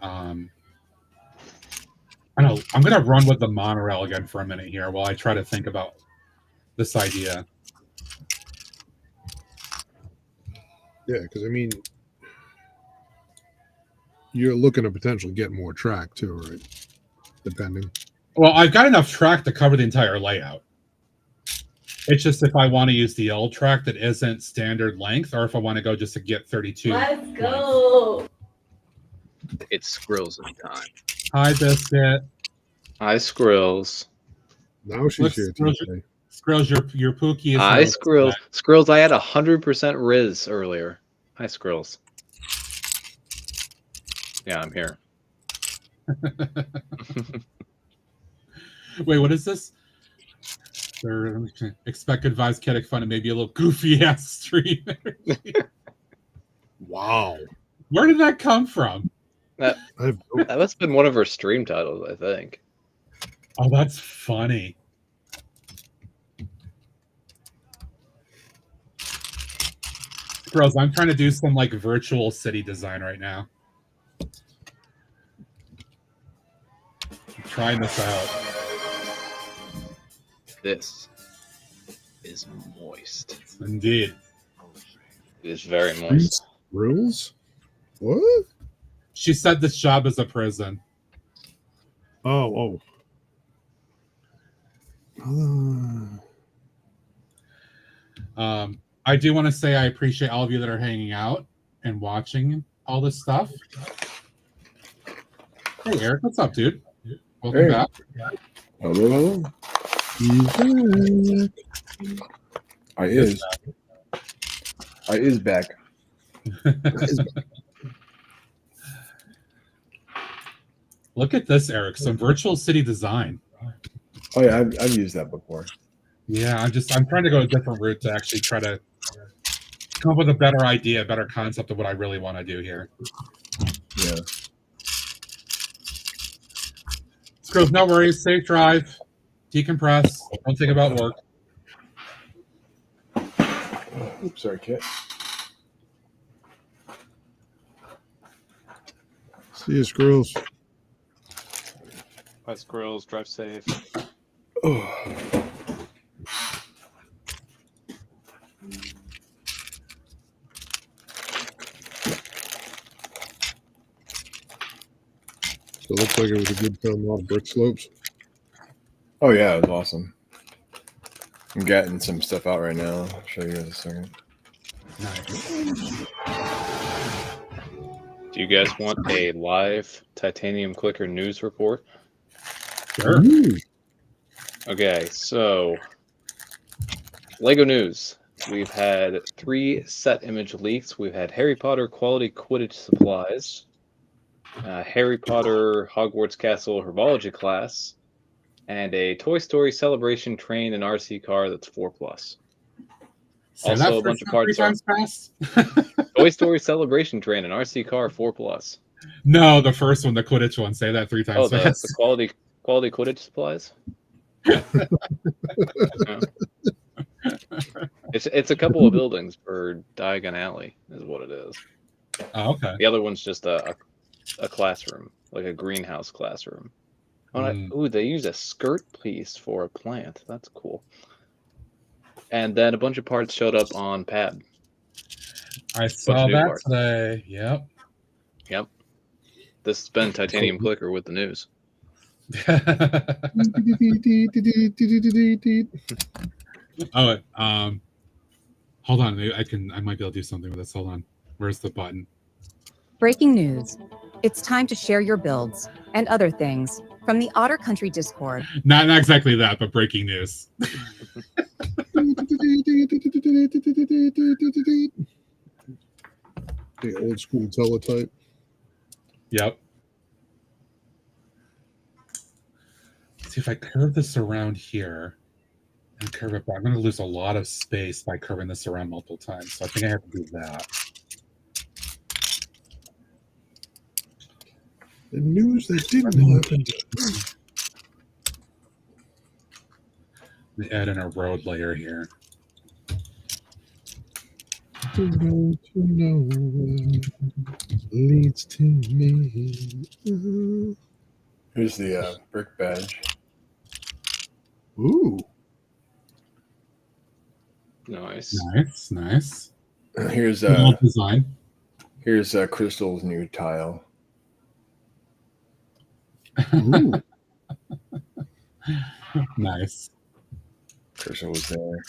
I know I'm going to run with the monorail again for a minute here while I try to think about this idea. Yeah, because I mean, you're looking to potentially get more track too, right? Depending. Well, I've got enough track to cover the entire layout. It's just if I want to use the old track that isn't standard length, or if I want to go just to get 32. Let's go. Length. It's Skrills time. Hi, Biscuit. Hi, Skrills. Now she's here today. Skrills, your Pookie is. Hi, Skrills. Skrills, I had 100% Riz earlier. Hi, Skrills. Yeah, I'm here. Wait, what is this? Expect advised kinetic fun and maybe a little goofy ass stream. Wow. Where did that come from? That must have been one of her stream titles, I think. Oh, that's funny. Girls, I'm trying to do some like virtual city design right now. I'm trying this out. This is moist. Indeed. It is very moist. Rules? What? She said this job is a prison. Oh. I do want to say I appreciate all of you that are hanging out and watching all this stuff. Hey, Eric, what's up, dude? Welcome back. Hello. I is back. Look at this, Eric. Some virtual city design. Oh yeah, I've used that before. Yeah, I'm trying to go a different route to actually try to come up with a better idea, a better concept of what I really want to do here. Yeah. Scrooge, no worries. Safe drive. Decompress. Don't think about work. Oops, sorry, kid. See you, squirrels. Bye, squirrels. Drive safe. So it looks like it was a good film. A lot of brick slopes. Oh yeah, it was awesome. I'm getting some stuff out right now. I'll show you guys a second. Nice. Do you guys want a live titanium clicker news report? Sure. Okay, so Lego news. We've had 3 set image leaks. We've had Harry Potter quality Quidditch supplies, Harry Potter Hogwarts Castle herbology class, and a Toy Story celebration train and RC car that's 4+. Say Also, that a bunch of three parts on times fast. Toy Story celebration train and RC car 4+. No, the first one, the Quidditch one. Say that 3 times Oh, fast. the quality Quidditch supplies. Yeah. It's a couple of buildings per Diagon Alley, is what it is. Oh, okay. The other one's just a classroom, like a greenhouse classroom. Ooh, they use a skirt piece for a plant. That's cool. And then a bunch of parts showed up on Pad. I saw that today. Yep. Yep. This has been Titanium Clicker with the news. Oh, hold on. I might be able to do something with this. Hold on. Where's the button? Breaking news. It's time to share your builds and other things from the Otter Country Discord. Not exactly that, but breaking news. The old school teletype. Yep. See if I curve this around here and curve it back. I'm going to lose a lot of space by curving this around multiple times. So I think I have to do that. The news that didn't happen. Let me add in a road layer here. To know leads to me. Here's the brick badge. Ooh. Nice. Nice. Here's design. Here's Crystal's new tile. Ooh. Nice. Crystal was there.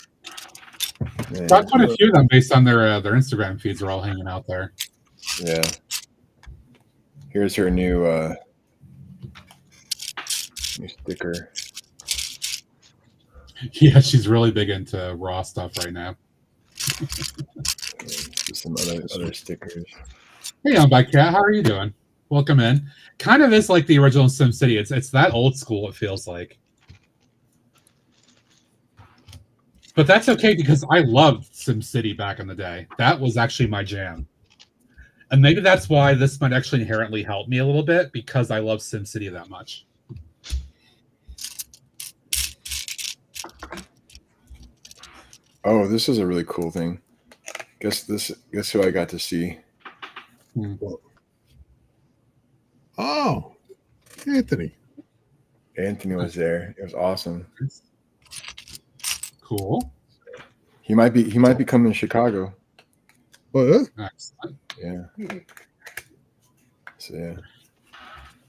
Got quite a few of them based on their Instagram feeds are all hanging out there. Yeah. Here's her new sticker. Yeah, she's really big into raw stuff right now. Just some other stickers. Hey, I'm back, Cat. How are you doing? Welcome in. Kind of is like the original SimCity. It's that old school, it feels like. But that's okay because I loved SimCity back in the day. That was actually my jam. And maybe that's why this might actually inherently help me a little bit, because I love SimCity that much. Oh, this is a really cool thing. Guess who I got to see. Oh, Anthony. Anthony was there. It was awesome. Cool. He might be coming to Chicago. What? Excellent. Yeah. So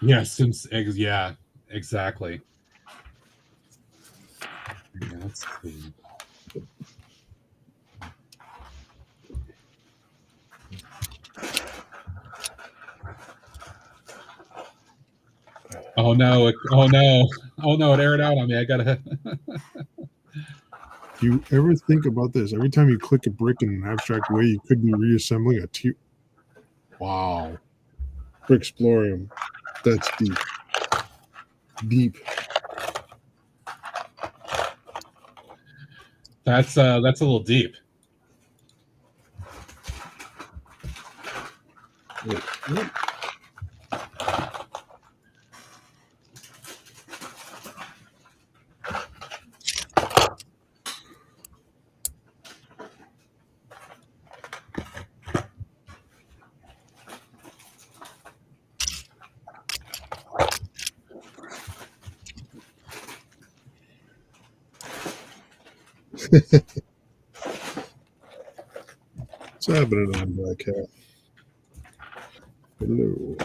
yeah. Yeah, exactly. Yeah, let's see. Oh no! It aired out on me. I gotta. Do you ever think about this? Every time you click a brick in an abstract way, you could be reassembling a Wow. Bricksplorium. That's deep. Deep. That's a little deep. What's happening on Black Cat? Hello.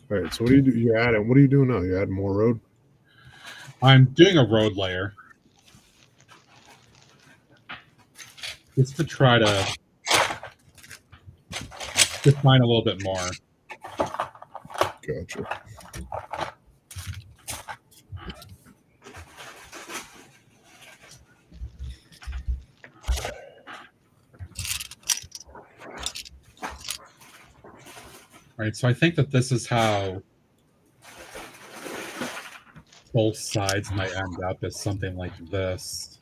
All right, so what do you do? You're adding. What are you doing now? You're adding more road? I'm doing a road layer. Just to try to define a little bit more. Gotcha. Right, so I think that this is how both sides might end up, is something like this.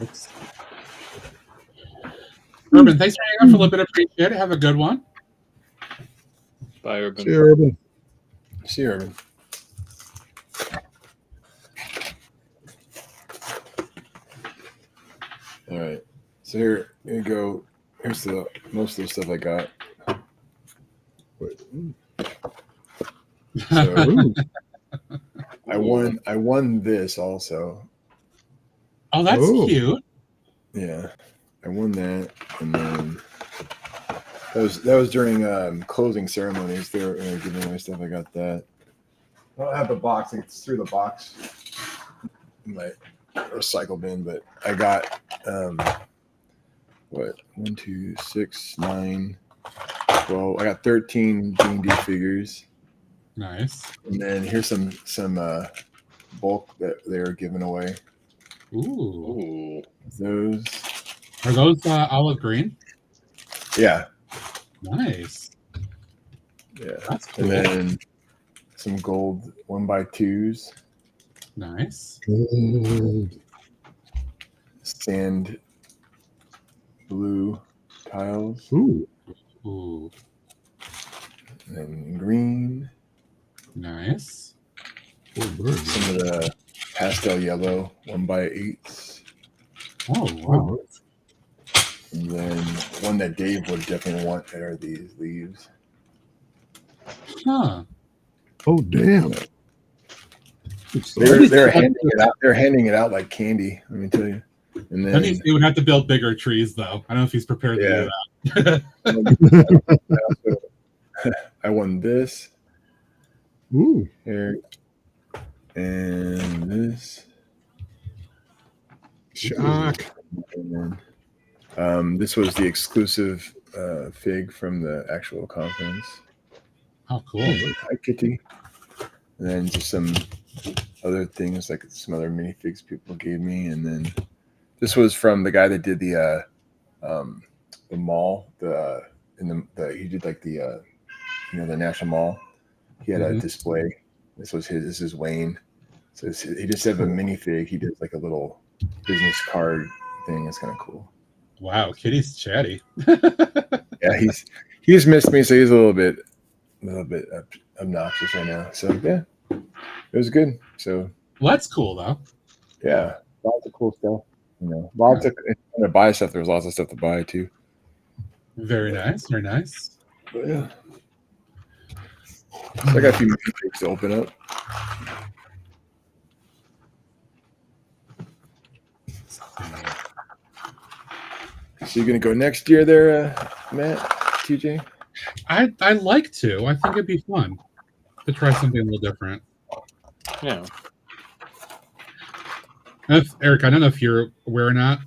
Oops. Urban, thanks for hanging out for a little bit. Appreciate it. Have a good one. Bye, Urban. See you, Urban. See you, Urban. All right. So here you go. Here's the most of the stuff I got. So I won this also. Oh, that's cute. Yeah. I won that, and then that was during closing ceremonies. They were giving away stuff. I got that. I don't have the box. It's through the box in my recycle bin, but I got what 1, 2, 6, 9, 12. I got 13 D&D figures. Nice. And then here's some bulk that they were giving away. Ooh. Those are those olive green? Yeah. Nice. Yeah. That's cool. And then some gold 1x2s. Nice. Sand blue tiles. Ooh. Ooh. And green. Nice. Some of the pastel yellow 1x8s. Oh, wow. And then one that Dave would definitely want are these leaves. Huh. Oh, damn. They're handing it out. They're handing it out like candy. Let me tell you. And That then means he would have to build bigger trees, though. I don't know if he's prepared to do that. I won this. Ooh. Here. And this. Shock. And then, this was the exclusive fig from the actual conference. Oh, cool. Hi, Kitty. And then just some other things, like some other minifigs people gave me. And then this was from the guy that did the mall, he did like the the National Mall. He had a display. This is Wayne. So he just had a minifig. He did like a little business card thing. It's kind of cool. Wow, Kitty's chatty. Yeah, he just missed me, so he's a little bit obnoxious right now. So yeah, it was good. So well, that's cool though. Yeah, lots of cool stuff. Lots of to buy stuff. There was lots of stuff to buy too. Very nice. Very nice. But yeah. So I got a few things to open up. So you're gonna go next year there, Matt, TJ? I'd like to. I think it'd be fun to try something a little different. Yeah. Eric, I don't know if you're aware or not.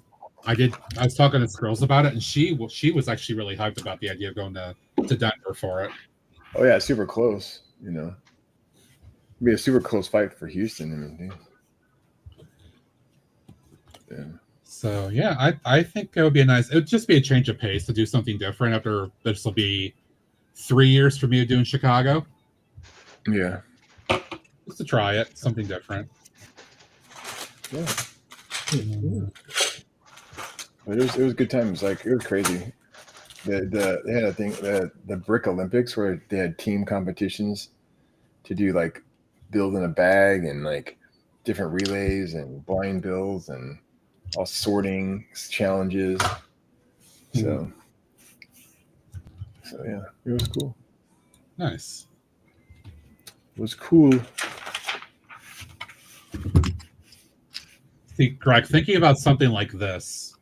I was talking to this girls about it, and she was actually really hyped about the idea of going to Denver for it. Oh yeah, super close. It'd be a super close fight for Houston. Yeah. So yeah, I think it would be it would just be a change of pace to do something different after this will be 3 years for me to do in Chicago. Yeah. Just to try it, something different. Yeah. But it was good times. Like it was crazy. They had a thing, the Brick Olympics, where they had team competitions to do like build in a bag and like different relays and blind builds and all sorting challenges. So yeah, it was cool. Nice. It was cool. See, Greg, thinking about something like this.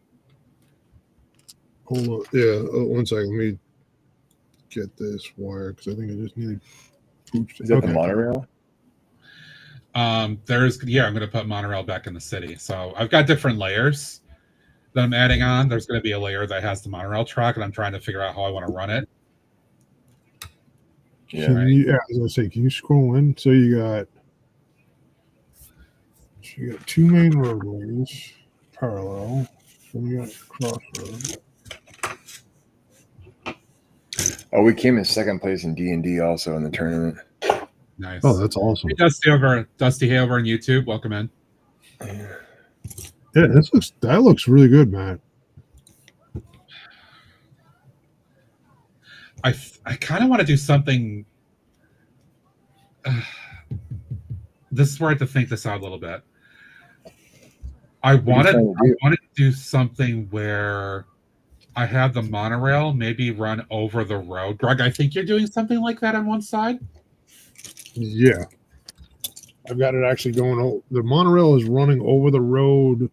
Hold on. Yeah, 1 second. Let me get this wire because I think I just nearly pooched it. Is that the monorail? I'm going to put monorail back in the city. So I've got different layers that I'm adding on. There's going to be a layer that has the monorail track, and I'm trying to figure out how I want to run it. Yeah. I was gonna say, can you scroll in? So you got 2 main roadways parallel. Then you got crossroads. Oh, we came in second place in D&D also in the tournament. Nice. Oh, that's awesome. Hey, Dusty over on YouTube. Welcome in. Yeah, that looks really good, Matt. I kind of want to do something. This is where I have to think this out a little bit. I wanted to do something where I have the monorail maybe run over the road. Greg, I think you're doing something like that on one side. Yeah. I've got it actually going. The monorail is running over the road.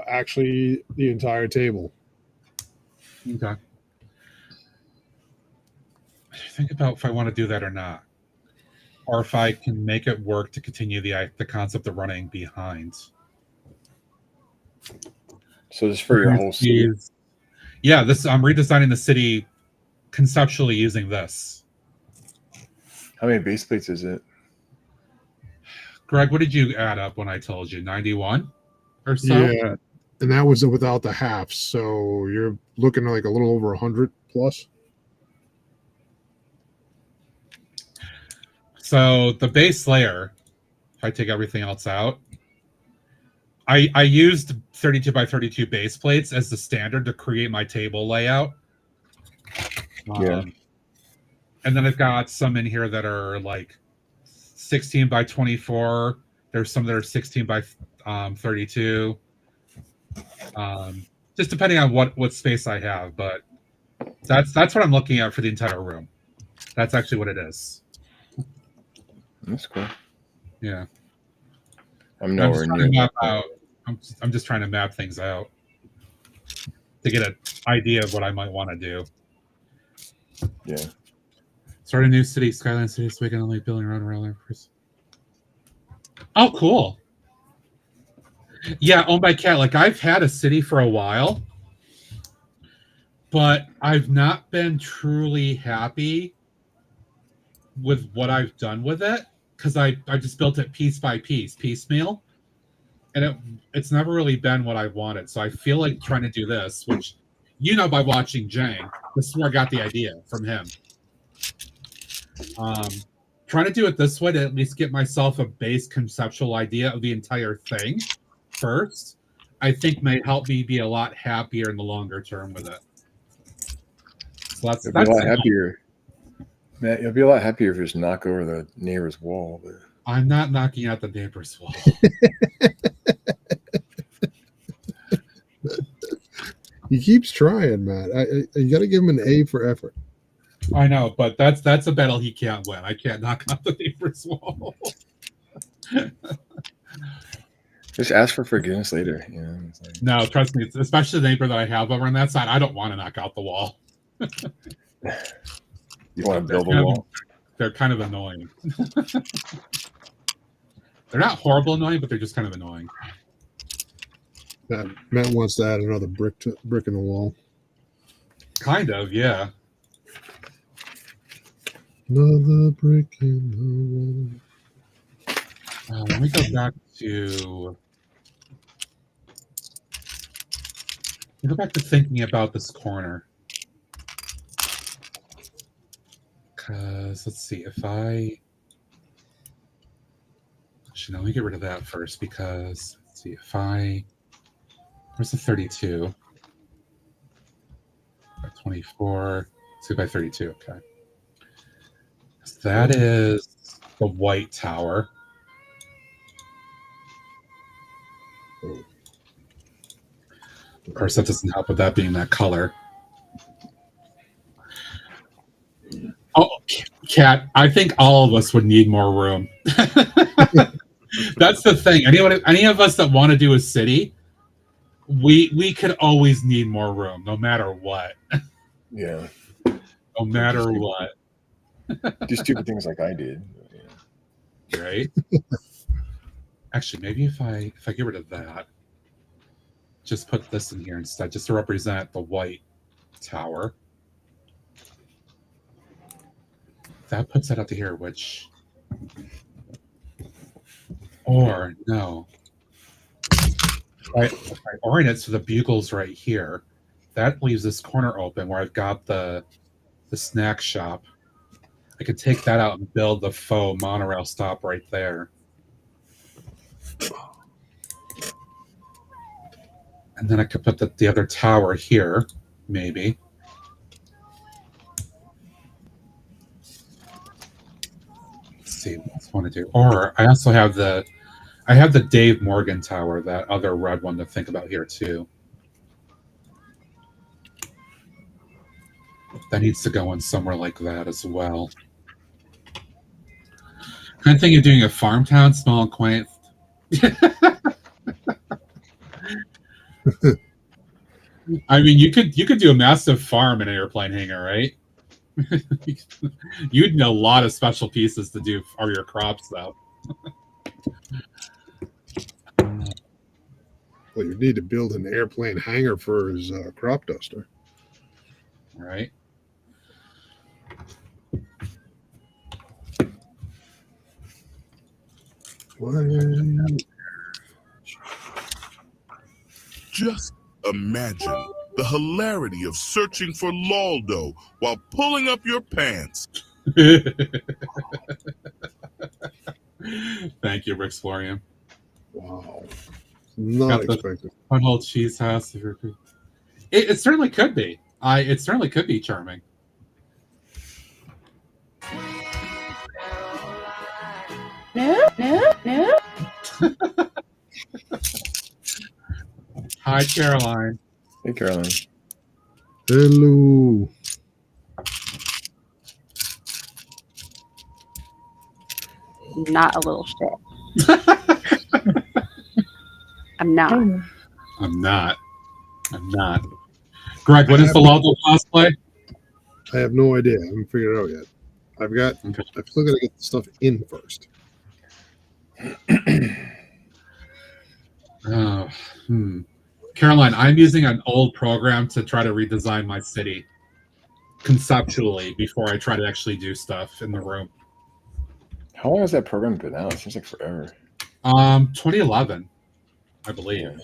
Actually, the entire table. Okay. Think about if I want to do that or not, or if I can make it work to continue the concept of running behind. So this is for your whole city? Yeah, I'm redesigning the city conceptually using this. How many base plates is it? Greg, what did you add up when I told you? 91 or so? Yeah, and that was without the halves. So you're looking like a little over 100 plus. So the base layer, if I take everything else out, I used 32 by 32 base plates as the standard to create my table layout. And then I've got some in here that are like 16 by 24. There's some that are 16 by 32. Just depending on what space I have, but that's what I'm looking at for the entire room. That's actually what it is. That's cool. Yeah. I'm nowhere near. I'm just trying to map things out to get an idea of what I might want to do. Yeah. Start a new city, Skyline City, this weekend. Only building around rail. Oh, cool. Yeah, owned by Cat. Like, I've had a city for a while, but I've not been truly happy with what I've done with it because I just built it piece by piece, piecemeal, and it's never really been what I wanted. So I feel like trying to do this, which by watching Jang, this is where I got the idea from him. Trying to do it this way to at least get myself a base conceptual idea of the entire thing first, I think may help me be a lot happier in the longer term with it. So that's a lot happier. Matt, you'll be a lot happier if you just knock over the neighbor's wall. But I'm not knocking out the neighbor's wall. He keeps trying, Matt. You got to give him an A for effort. I know, but that's a battle he can't win. I can't knock out the neighbor's wall. Just ask for forgiveness later. No, trust me, especially the neighbor that I have over on that side. I don't want to knock out the wall. You want to build a wall? They're kind of annoying. They're not horrible annoying, but they're just kind of annoying. Matt wants to add another brick in the wall. Kind of, yeah. Another brick in the wall. Let me go back to Go back to thinking about this corner. Because, let's see, if I... Actually, no, let me get rid of that first, because, let's see, if I... Where's the 32? By 24. 2 by 32, okay. So that is the white tower. Of course, that doesn't help with that being that color. Oh, Kat, I think all of us would need more room. That's the thing. Any of us that want to do a city, we could always need more room, no matter what. Yeah. No matter what. Do stupid things like I did. Right? Actually, maybe if I get rid of that, just put this in here instead, just to represent the white tower. That puts that out to here, which... Or, no. If I orient it so the bugle's right here, that leaves this corner open where I've got the snack shop. I could take that out and build the faux monorail stop right there. And then I could put the other tower here, maybe. Let's see what else I want to do. Or I also have the Dave Morgan tower, that other red one to think about here too. That needs to go in somewhere like that as well. Kind of thinking of doing a farm town, small and quaint. I mean, you could do a massive farm in an airplane hangar, right? You'd need a lot of special pieces to do for your crops, though. Well, you need to build an airplane hangar for his crop duster. Right. Just imagine the hilarity of searching for Loldo while pulling up your pants. Thank you, Rick Florian. Wow. Not expected. One whole cheese house. It certainly could be. It certainly could be charming. No. Hi, Caroline. Hey, Caroline. Hello. Not a little shit. I'm not. I'm not. Greg, when is the Loldo cosplay? I have no idea. I haven't figured it out yet. I've still got to get the stuff in first. Caroline, I'm using an old program to try to redesign my city conceptually before I try to actually do stuff in the room. How long has that program been out? It seems like forever. 2011, I believe.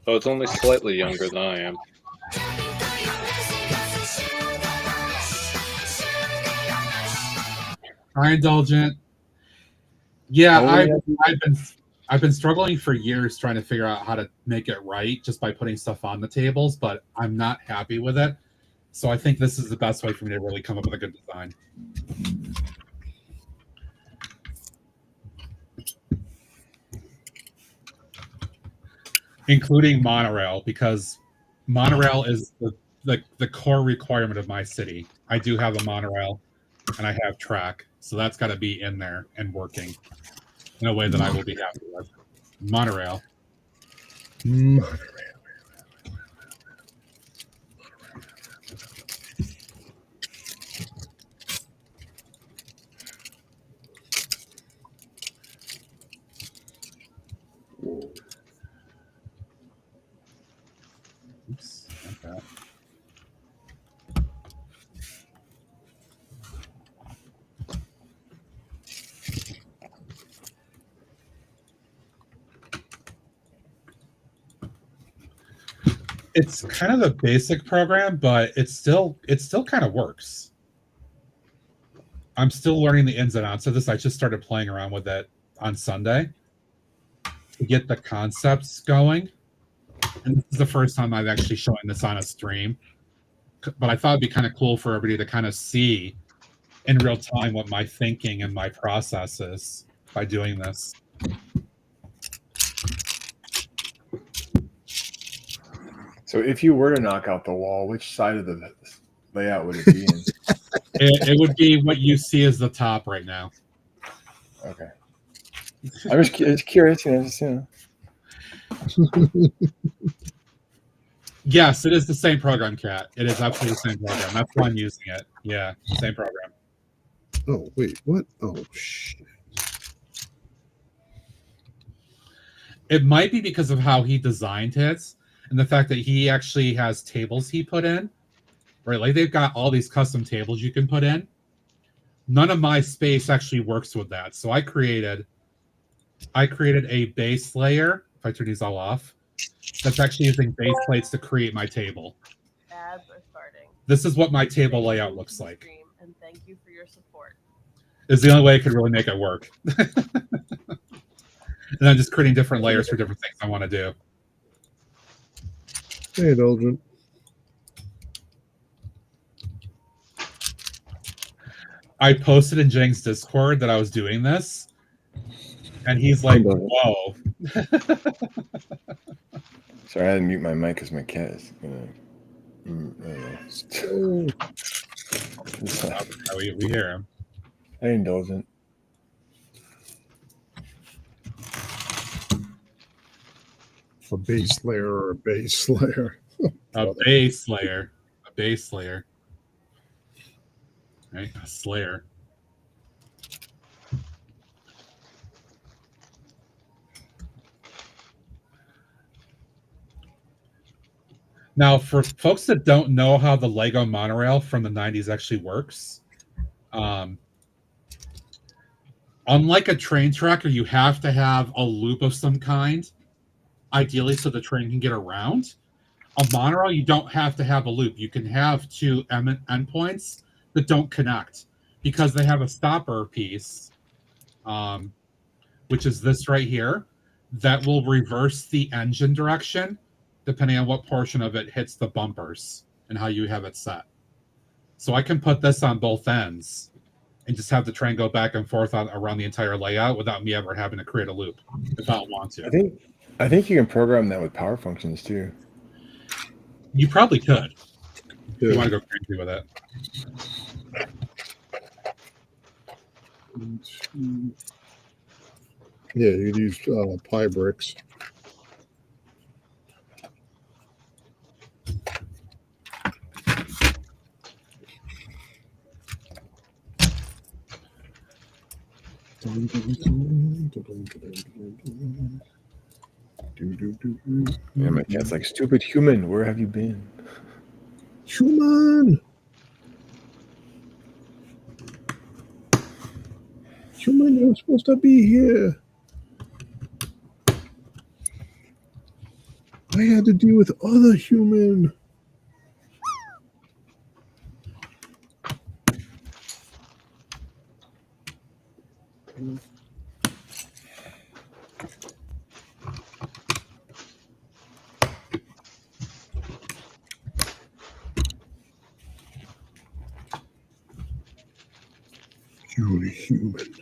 Oh, it's only slightly younger than I am. Hi, Indulgent. Yeah, I've been struggling for years trying to figure out how to make it right just by putting stuff on the tables, but I'm not happy with it. So I think this is the best way for me to really come up with a good design. Including monorail, because monorail is the core requirement of my city. I do have a monorail and I have track, so that's got to be in there and working in a way that I will be happy with. Monorail. Oops, like that. It's kind of a basic program, but it still kind of works. I'm still learning the ins and outs of this. I just started playing around with it on Sunday to get the concepts going. And this is the first time I've actually shown this on a stream. But I thought it'd be kind of cool for everybody to kind of see in real time what my thinking and my process is by doing this. So if you were to knock out the wall, which side of the layout would it be in? It would be what you see as the top right now. Okay. I'm just curious. Yes, it is the same program, Kat. It is absolutely the same program. That's why I'm using it. Yeah, same program. Oh, wait, what? Oh, shit. It might be because of how he designed his and the fact that he actually has tables he put in, right? Like they've got all these custom tables you can put in. None of my space actually works with that. So I created a base layer, if I turn these all off, that's actually using base plates to create my table. Ads are starting. This is what my table layout looks like. And thank you for your support. Is the only way I could really make it work. And I'm just creating different layers for different things I want to do. Hey, Indulgent. I posted in Jang's Discord that I was doing this, and he's like, whoa. Sorry, I had to mute my mic because my cat is We hear him. Hey, Indulgent. A base layer or a base layer? A base layer. A base layer. Right? A slayer. Now, for folks that don't know how the Lego monorail from the 90s actually works, unlike a train track, you have to have a loop of some kind, ideally so the train can get around. A monorail, you don't have to have a loop. You can have two endpoints that don't connect because they have a stopper piece, which is this right here, that will reverse the engine direction depending on what portion of it hits the bumpers and how you have it set. So I can put this on both ends and just have the train go back and forth around the entire layout without me ever having to create a loop if I don't want to. I think you can program that with power functions too. You probably could. If you want to go crazy with it. Yeah, you could use pie bricks. Yeah, my cat's like, stupid human, where have you been? Human! Human, you're supposed to be here. I had to deal with other human. You're human.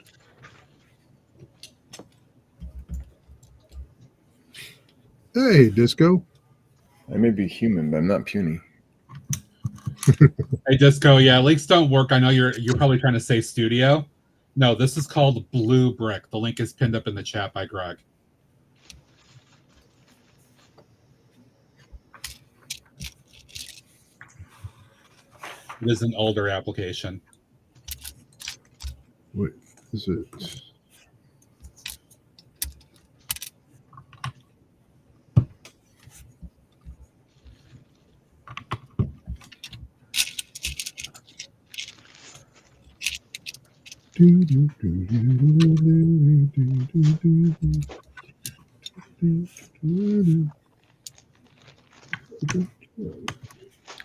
Hey, Disco. I may be human, but I'm not puny. Hey, Disco, yeah, links don't work. I know you're probably trying to say studio. No, this is called Blue Brick. The link is pinned up in the chat by Greg. It is an older application. Wait, is it?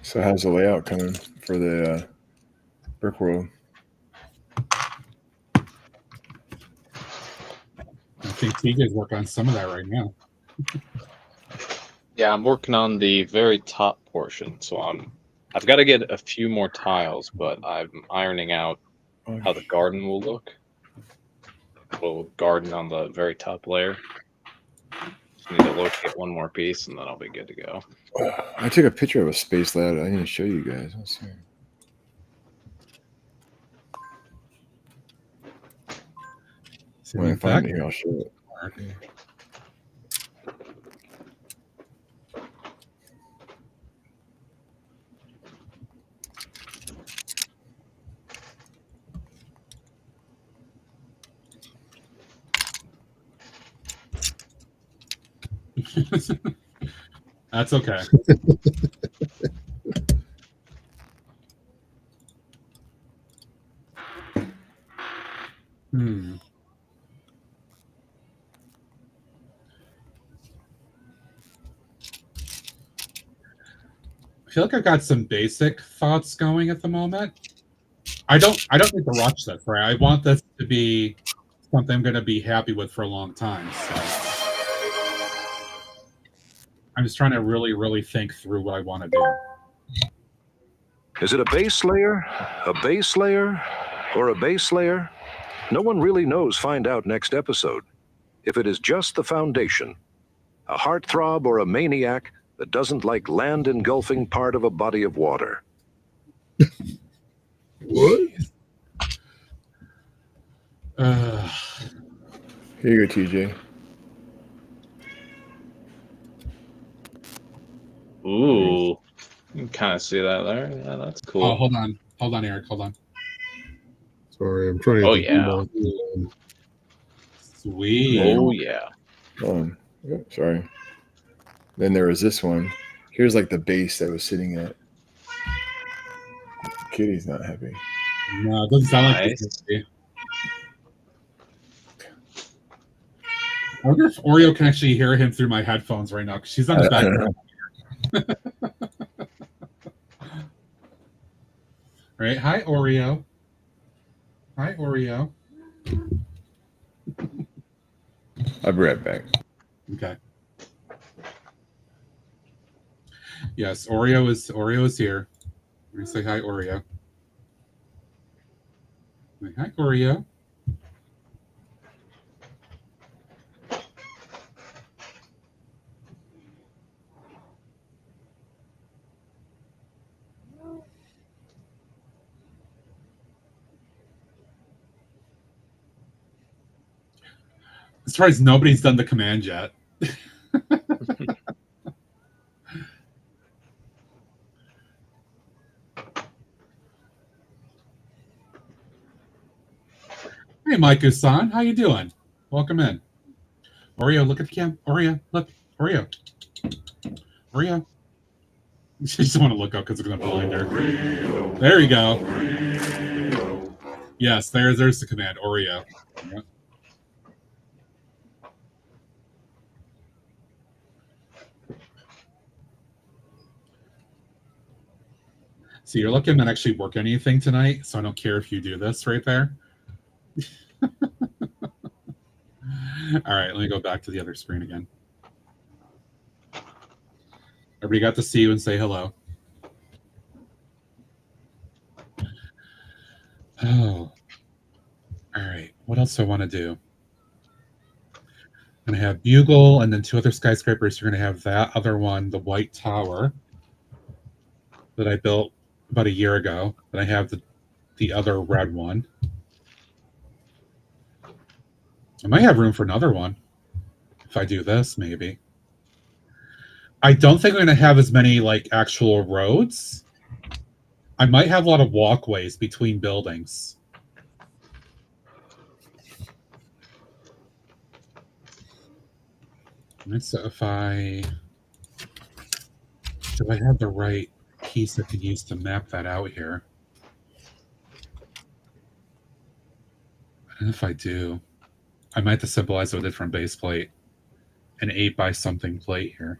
So how's the layout coming for the brick world? I think TJ's working on some of that right now. Yeah, I'm working on the very top portion, so I've got to get a few more tiles, but I'm ironing out how the garden will look. Little garden on the very top layer. Just need to locate one more piece, and then I'll be good to go. I took a picture of a space layout. I need to show you guys. Let's see. When I find it here, I'll show it. That's okay. I feel like I've got some basic thoughts going at the moment. I don't need to rush this, right? I want this to be something I'm going to be happy with for a long time. So I'm just trying to really, really think through what I want to do. Is it a base layer, a base layer, or a base layer? No one really knows. Find out next episode. If it is just the foundation, a heartthrob or a maniac that doesn't like land engulfing part of a body of water. What? Here you go, TJ. Ooh, you can kind of see that there. Yeah, that's cool. Oh, hold on, Eric. Hold on. Sorry, I'm trying to. Oh yeah. Sweet. Oh yeah. Sorry. Then there was this one. Here's like the base that was sitting at. Kitty's not happy. No, it doesn't sound like this. I wonder if Oreo can actually hear him through my headphones right now because she's on the back. Right. Hi, Oreo. Hi, Oreo. I'll be right back. Okay. Yes, Oreo is here. Let me say hi, Oreo. Hi, Oreo. I'm surprised nobody's done the command yet. Hey, Maiku-san, how you doing? Welcome in. Oreo, look at the cam. Oreo, look. Oreo. Oreo. She just want to look up because it's going to blind her. There you go. Yes, there's the command. Oreo. Yep. So you're lucky I'm not actually working anything tonight, so I don't care if you do this right there. All right, let me go back to the other screen again. Everybody got to see you and say hello. Oh. All right, what else do I want to do? I'm going to have Bugle and then 2 other skyscrapers. You're going to have that other one, the White Tower, that I built about a year ago. Then I have the other red one. I might have room for another one if I do this, maybe. I don't think I'm going to have as many like actual roads. I might have a lot of walkways between buildings. So if do I have the right piece I could use to map that out here? I don't know if I do. I might have to symbolize it with a different base plate. An 8 by something plate here.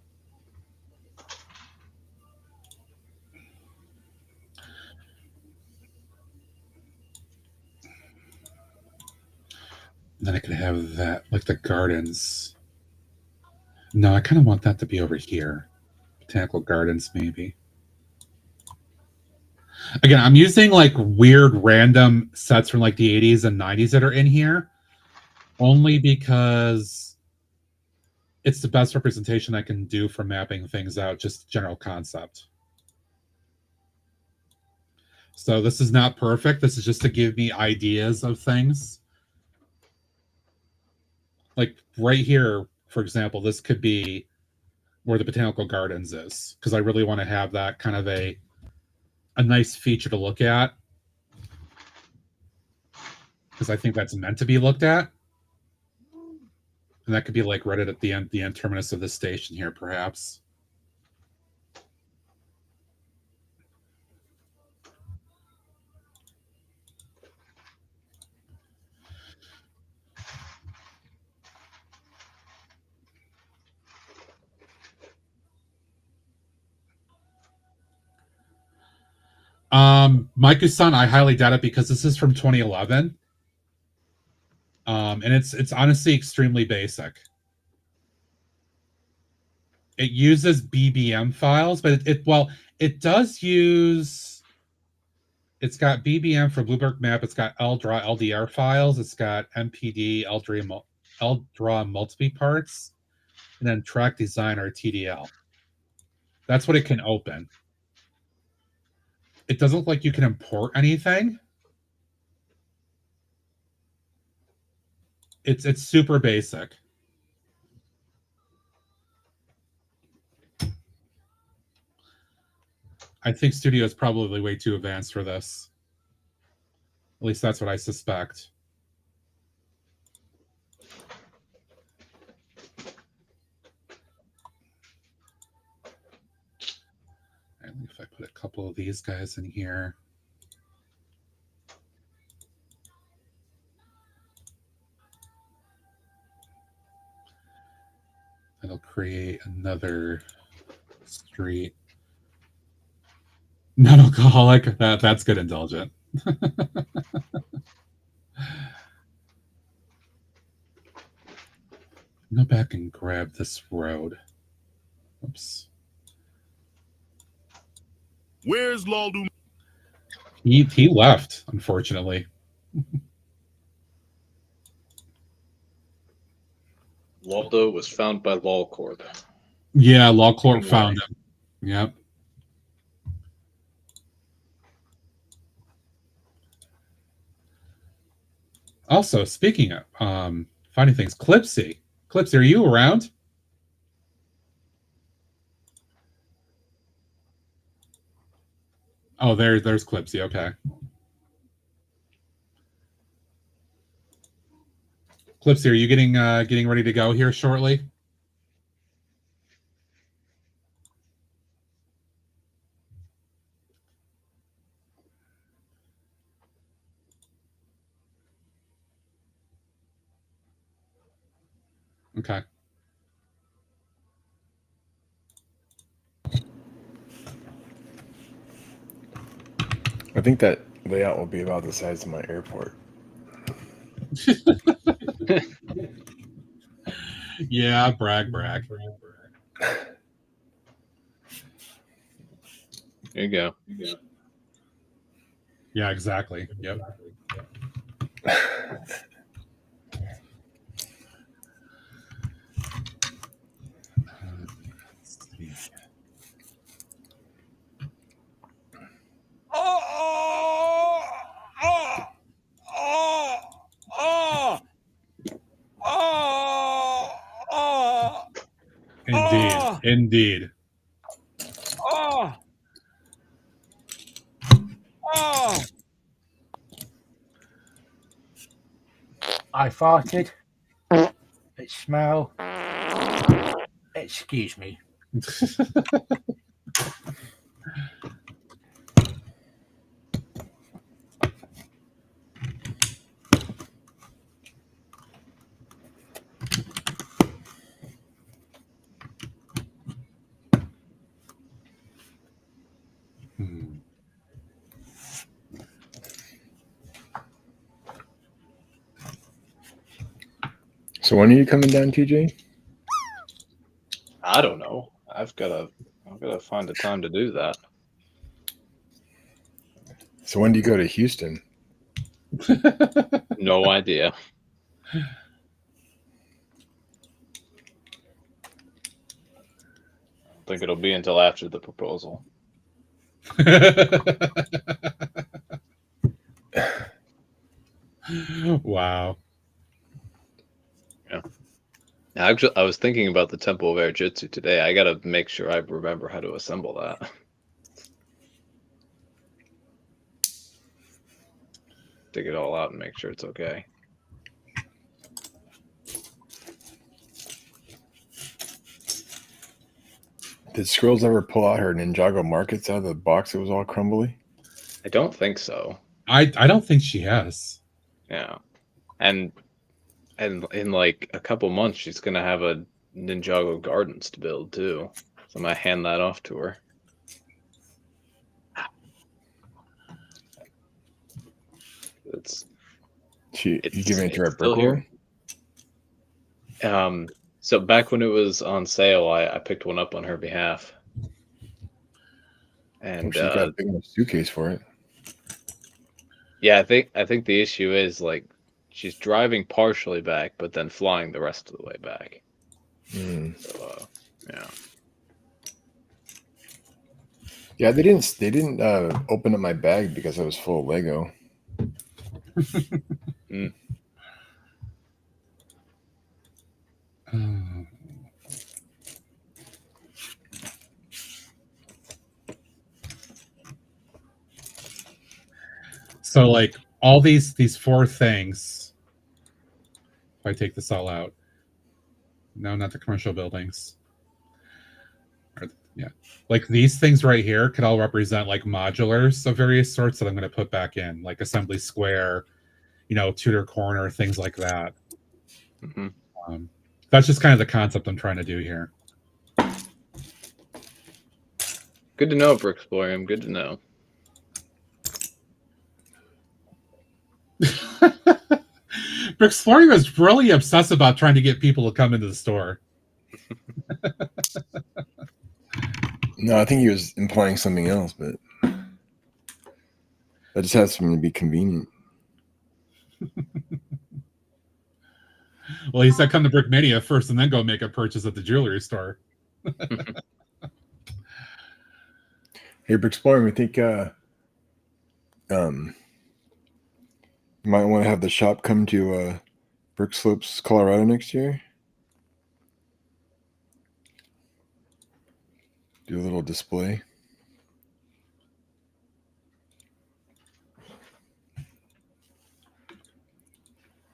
Then I could have that, like the gardens. No, I kind of want that to be over here. Botanical gardens, maybe. Again, I'm using like weird random sets from like the 80s and 90s that are in here, only because it's the best representation I can do for mapping things out, just general concept. So this is not perfect. This is just to give me ideas of things. Like right here, for example, this could be where the Botanical Gardens is, because I really want to have that kind of a nice feature to look at, because I think that's meant to be looked at. And that could be like right at the end terminus of this station here, perhaps. Maiku-san, I highly doubt it because this is from 2011. And it's honestly extremely basic. It uses BBM files, but it does use. It's got BBM for Bluebird Map. It's got LDRAW LDR files. It's got MPD LDRAW multiple parts, and then Track Design or TDL. That's what it can open. It doesn't look like you can import anything. It's super basic. I think Studio is probably way too advanced for this. At least that's what I suspect. And if I put a couple of these guys in here. It'll create another street. Non-alcoholic. That's good, Indulgent. Go back and grab this road. Oops. Where's Laldo? He left, unfortunately. Waldo was found by Lawcorp. Yeah, Lawcorp found him. Yep. Also, speaking of finding things, Clipsy, are you around? Oh, there's Clipsy. Okay. Clipsy, are you getting ready to go here shortly? Okay. I think that layout will be about the size of my airport. Yeah, brag. There you go. Yeah, exactly. Yep. Indeed. I farted. It smell. Excuse me. So when are you coming down, TJ? I don't know. I've got to find a time to do that. So when do you go to Houston? No idea. I don't think it'll be until after the proposal. Wow. Yeah. Actually, I was thinking about the Temple of Air Jitsu today. I got to make sure I remember how to assemble that. Dig it all out and make sure it's okay. Did Squirrels ever pull out her Ninjago markets out of the box that was all crumbly? I don't think so. I don't think she has. Yeah. And in like a couple months, she's going to have a Ninjago Gardens to build too. So I'm going to hand that off to her. You giving it to her at still Brickwell? here. So back when it was on sale, I picked one up on her behalf. And She's got a big enough suitcase for it. yeah, I think the issue is like she's driving partially back, but then flying the rest of the way back. So, yeah. Yeah, they didn't open up my bag because I was full of Lego. So like all these 4 things, if I take this all out, no, not the commercial buildings. Yeah, like these things right here could all represent like modulars of various sorts that I'm going to put back in, like Assembly Square, Tudor Corner, things like that. That's just kind of the concept I'm trying to do here. Good to know, Brookstream. Good to know. Brookstream was really obsessed about trying to get people to come into the store. No, I think he was implying something else, but I just had something to be convenient. Well, he said come to Brickmania first and then go make a purchase at the jewelry store. Hey, Brookstream, I think you might want to have the shop come to Brick Slopes, Colorado next year. Do a little display.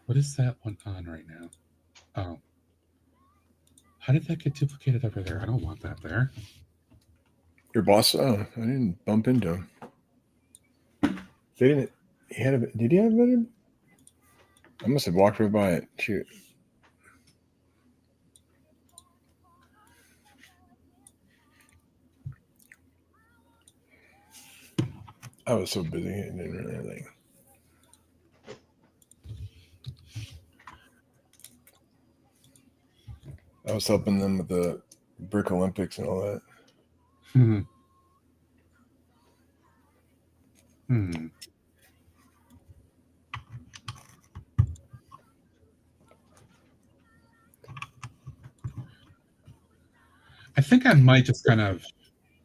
What is that one on right now? Oh. How did that get duplicated over there? I don't want that there. Your boss? Oh, I didn't bump into him. They didn't. He had a. Did he have a? I must have walked right by it. Shoot. I was so busy. I didn't really think. I was helping them with the Brick Olympics and all that. I think I might just kind of.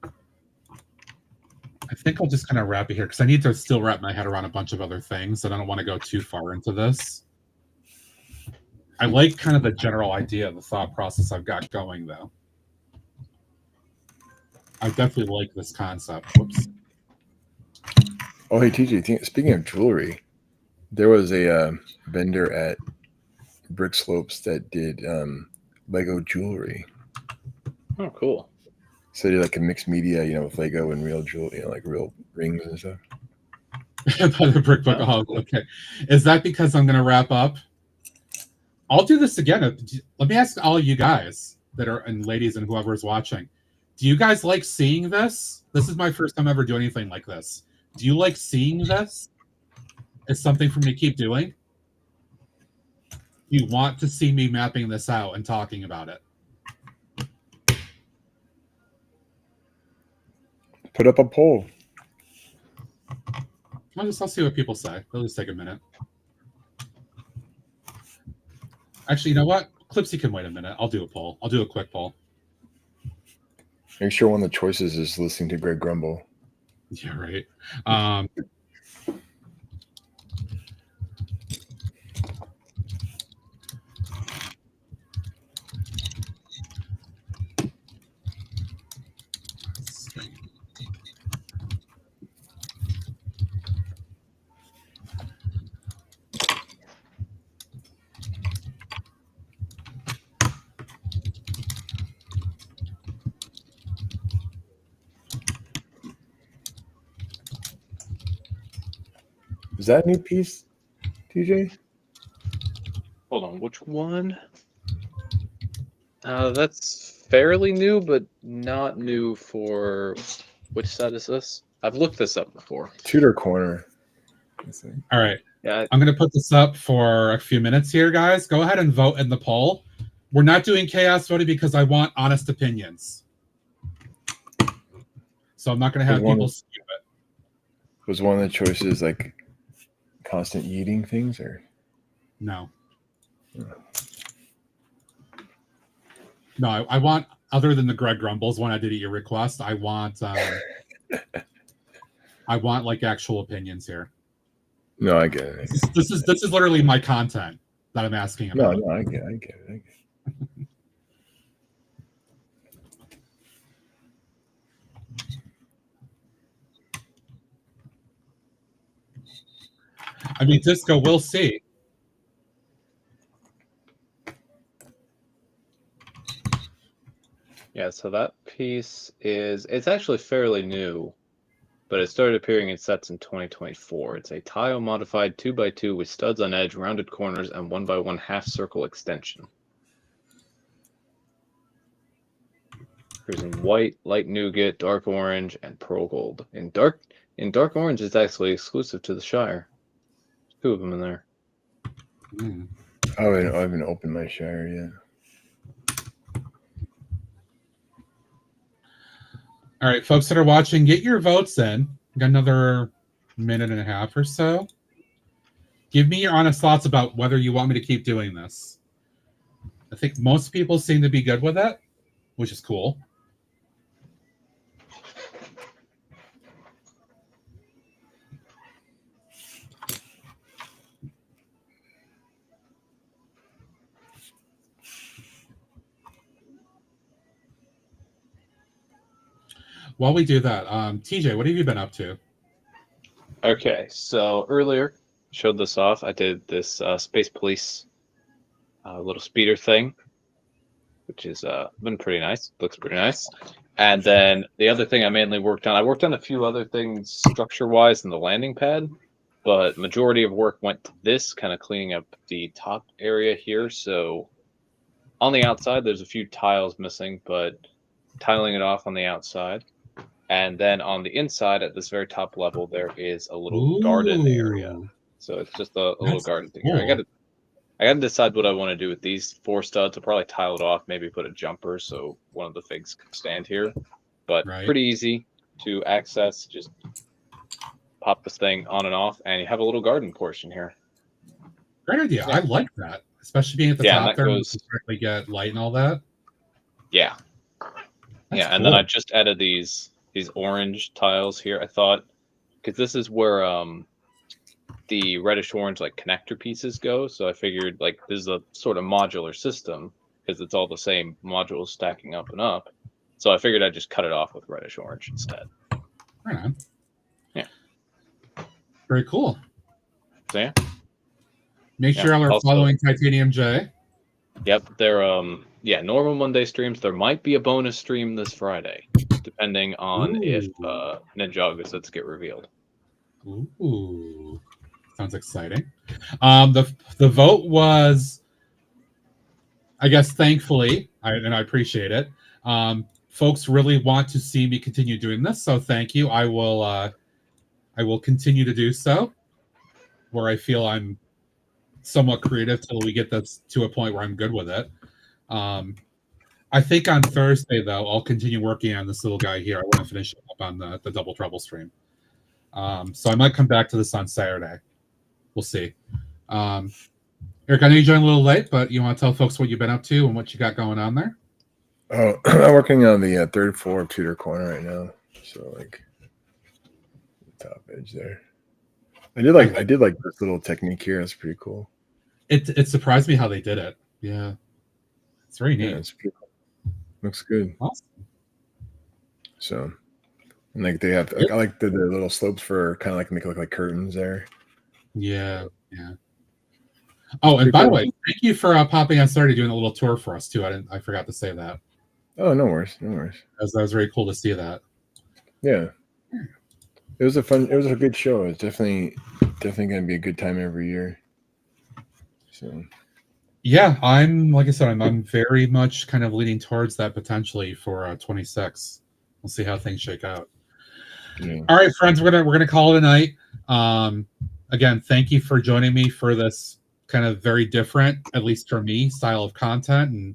I think I'll just kind of wrap it here because I need to still wrap my head around a bunch of other things, and I don't want to go too far into this. I like kind of the general idea, the thought process I've got going, though. I definitely like this concept. Whoops. Oh, hey, TJ, speaking of jewelry, there was a vendor at Brick Slopes that did Lego jewelry. Oh, cool. So they did like a mixed media, with Lego and real jewelry, like real rings and stuff. By the Brick Book. Oh, okay. Is that because I'm going to wrap up? I'll do this again. Let me ask all you guys that are, and ladies and whoever's watching, do you guys like seeing this? This is my first time ever doing anything like this. Do you like seeing this? Is something for me to keep doing? you want to see me mapping this out and talking about it. Put up a poll. I'll see what people say. It'll just take a minute. Actually, you know what? Clipsy can wait a minute. I'll do a poll. I'll do a quick poll. Make sure one of the choices is listening to Greg Grumble. Yeah, right. Is that a new piece, TJ? Hold on, which one? That's fairly new, but not new for... Which side is this? I've looked this up before. Tudor Corner. All right. Yeah. I'm going to put this up for a few minutes here, guys. Go ahead and vote in the poll. We're not doing chaos voting because I want honest opinions. So I'm not going to have people skew it. Was one of the choices like constant eating things or no? No, I want, other than the Greg Grumbles one I did at your request, I want like actual opinions here. No, I get it. This is literally my content that I'm asking about. No, I get it. I mean, Disco, we'll see. Yeah, so that piece it's actually fairly new, but it started appearing in sets in 2024. It's a tile modified 2x2 with studs on edge, rounded corners, and 1x1 half circle extension. There's in white, light nougat, dark orange, and pearl gold. In dark orange, it's actually exclusive to the Shire. There's 2 of them in there. I haven't opened my Shire yet. All right, folks that are watching, get your votes in. Got another minute and a half or so. Give me your honest thoughts about whether you want me to keep doing this. I think most people seem to be good with it, which is cool. While we do that, TJ, what have you been up to? Okay, so earlier showed this off. I did this Space Police little speeder thing, which has been pretty nice. Looks pretty nice. And then the other thing I mainly worked on a few other things structure-wise in the landing pad, but majority of work went to this, kind of cleaning up the top area here. So on the outside, there's a few tiles missing, but tiling it off on the outside. And then on the inside, at this very top level, there is a little garden area. So it's just a little garden thing here. I got to decide what I want to do with these 4 studs. I'll probably tile it off, maybe put a jumper so one of the figs can stand here. But pretty easy to access. Just pop this thing on and off, and you have a little garden portion here. Great idea. Yeah. I like that, especially being at the top there, you can get light and all that. Yeah. That's cool. And then I just added these orange tiles here. I thought, because this is where the reddish orange like connector pieces go, so I figured like this is a sort of modular system because it's all the same modules stacking up and up. So I figured I'd just cut it off with reddish orange instead. Right on. Yeah. Very cool. So yeah. Make sure y'all are following Titanium J. Yep, they're normal Monday streams. There might be a bonus stream this Friday, depending on if Ninjago sets get revealed. Ooh, sounds exciting. The vote was, I guess, thankfully, and I appreciate it. Folks really want to see me continue doing this, so thank you. I will continue to do so, where I feel I'm somewhat creative till we get this to a point where I'm good with it. I think on Thursday, though, I'll continue working on this little guy here. I want to finish it up on the Double Trouble stream. So I might come back to this on Saturday. We'll see. Eric, I know you joined a little late, but you want to tell folks what you've been up to and what you got going on there? Oh, I'm working on the third floor of Tudor Corner right now. So like the top edge there. I did like this little technique here. That's pretty cool. It surprised me how they did it. Yeah. It's very neat. Yeah, it's pretty cool. Looks good. Awesome. So, and like they have, I like the little slopes for kind of like make it look like curtains there. Yeah, yeah. Oh, and by the way, thank you for popping on Saturday doing a little tour for us too. I forgot to say that. Oh, no worries, no worries. That was very cool to see that. Yeah, it was a good show. It's definitely going to be a good time every year. So. Yeah, like I said, I'm very much kind of leaning towards that potentially for 26. We'll see how things shake out. Yeah. All right, friends, we're gonna call it a night. Again, thank you for joining me for this kind of very different, at least for me, style of content and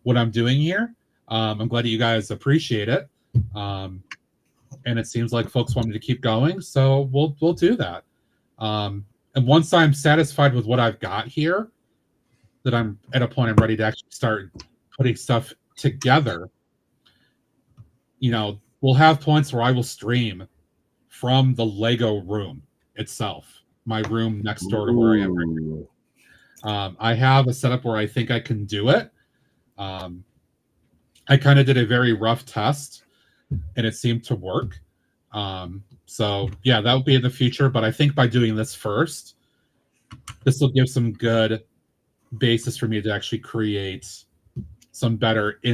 what I'm doing here. I'm glad that you guys appreciate it, and it seems like folks want me to keep going, so we'll do that. And once I'm satisfied with what I've got here, that I'm at a point I'm ready to actually start putting stuff together, we'll have points where I will stream from the Lego room itself, my room next door to where I am right now. I have a setup where I think I can do it. I kind of did a very rough test, and it seemed to work. So, yeah, that will be in the future, but I think by doing this first, this will give some good basis for me to actually create some better a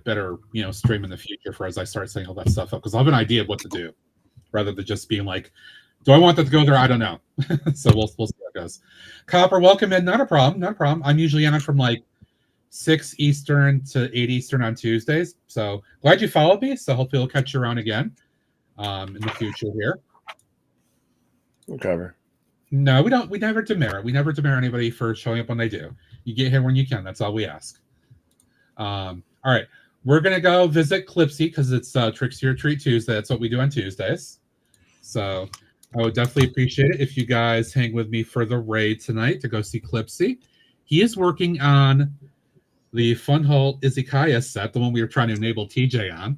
better stream in the future for as I start setting all that stuff up, because I'll have an idea of what to do rather than just being like, do I want that to go there? I don't know. So we'll see how it goes. Copper, welcome in. Not a problem. I'm usually on from like 6 Eastern to 8 Eastern on Tuesdays. So glad you followed me. So hopefully we'll catch you around again in the future here. Whatever. No, we don't. We never demerit. We never demerit anybody for showing up when they do. You get here when you can. That's all we ask. All right. We're going to go visit Clipsy because it's Tricks Your Treat Tuesday. That's what we do on Tuesdays. So I would definitely appreciate it if you guys hang with me for the raid tonight to go see Clipsy. He is working on the Funhole Izakaya set, the one we were trying to enable TJ on.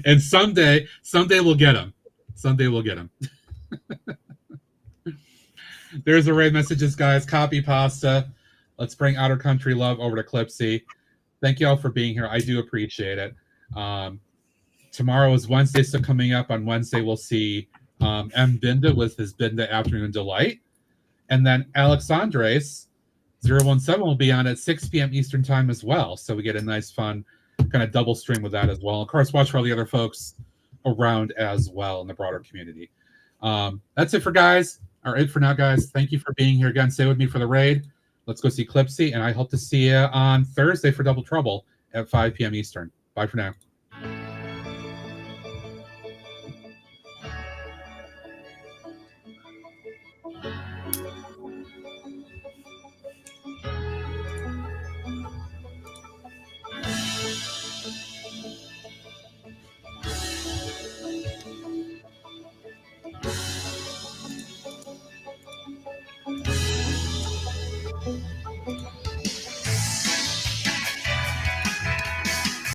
And someday we'll get him. There's the raid messages, guys. Copy pasta. Let's bring Outer Country love over to Clipsy. Thank you all for being here. I do appreciate it. Tomorrow is Wednesday, so coming up on Wednesday, we'll see M. Binda with his Binda Afternoon Delight. And then Alex Andres, 017, will be on at 6 p.m. Eastern Time as well. So we get a nice, fun kind of double stream with that as well. Of course, watch for all the other folks around as well in the broader community. That's it for now, guys. Thank you for being here again. Stay with me for the raid. Let's go see Clipsy, and I hope to see you on Thursday for Double Trouble at 5 p.m. Eastern. Bye for now.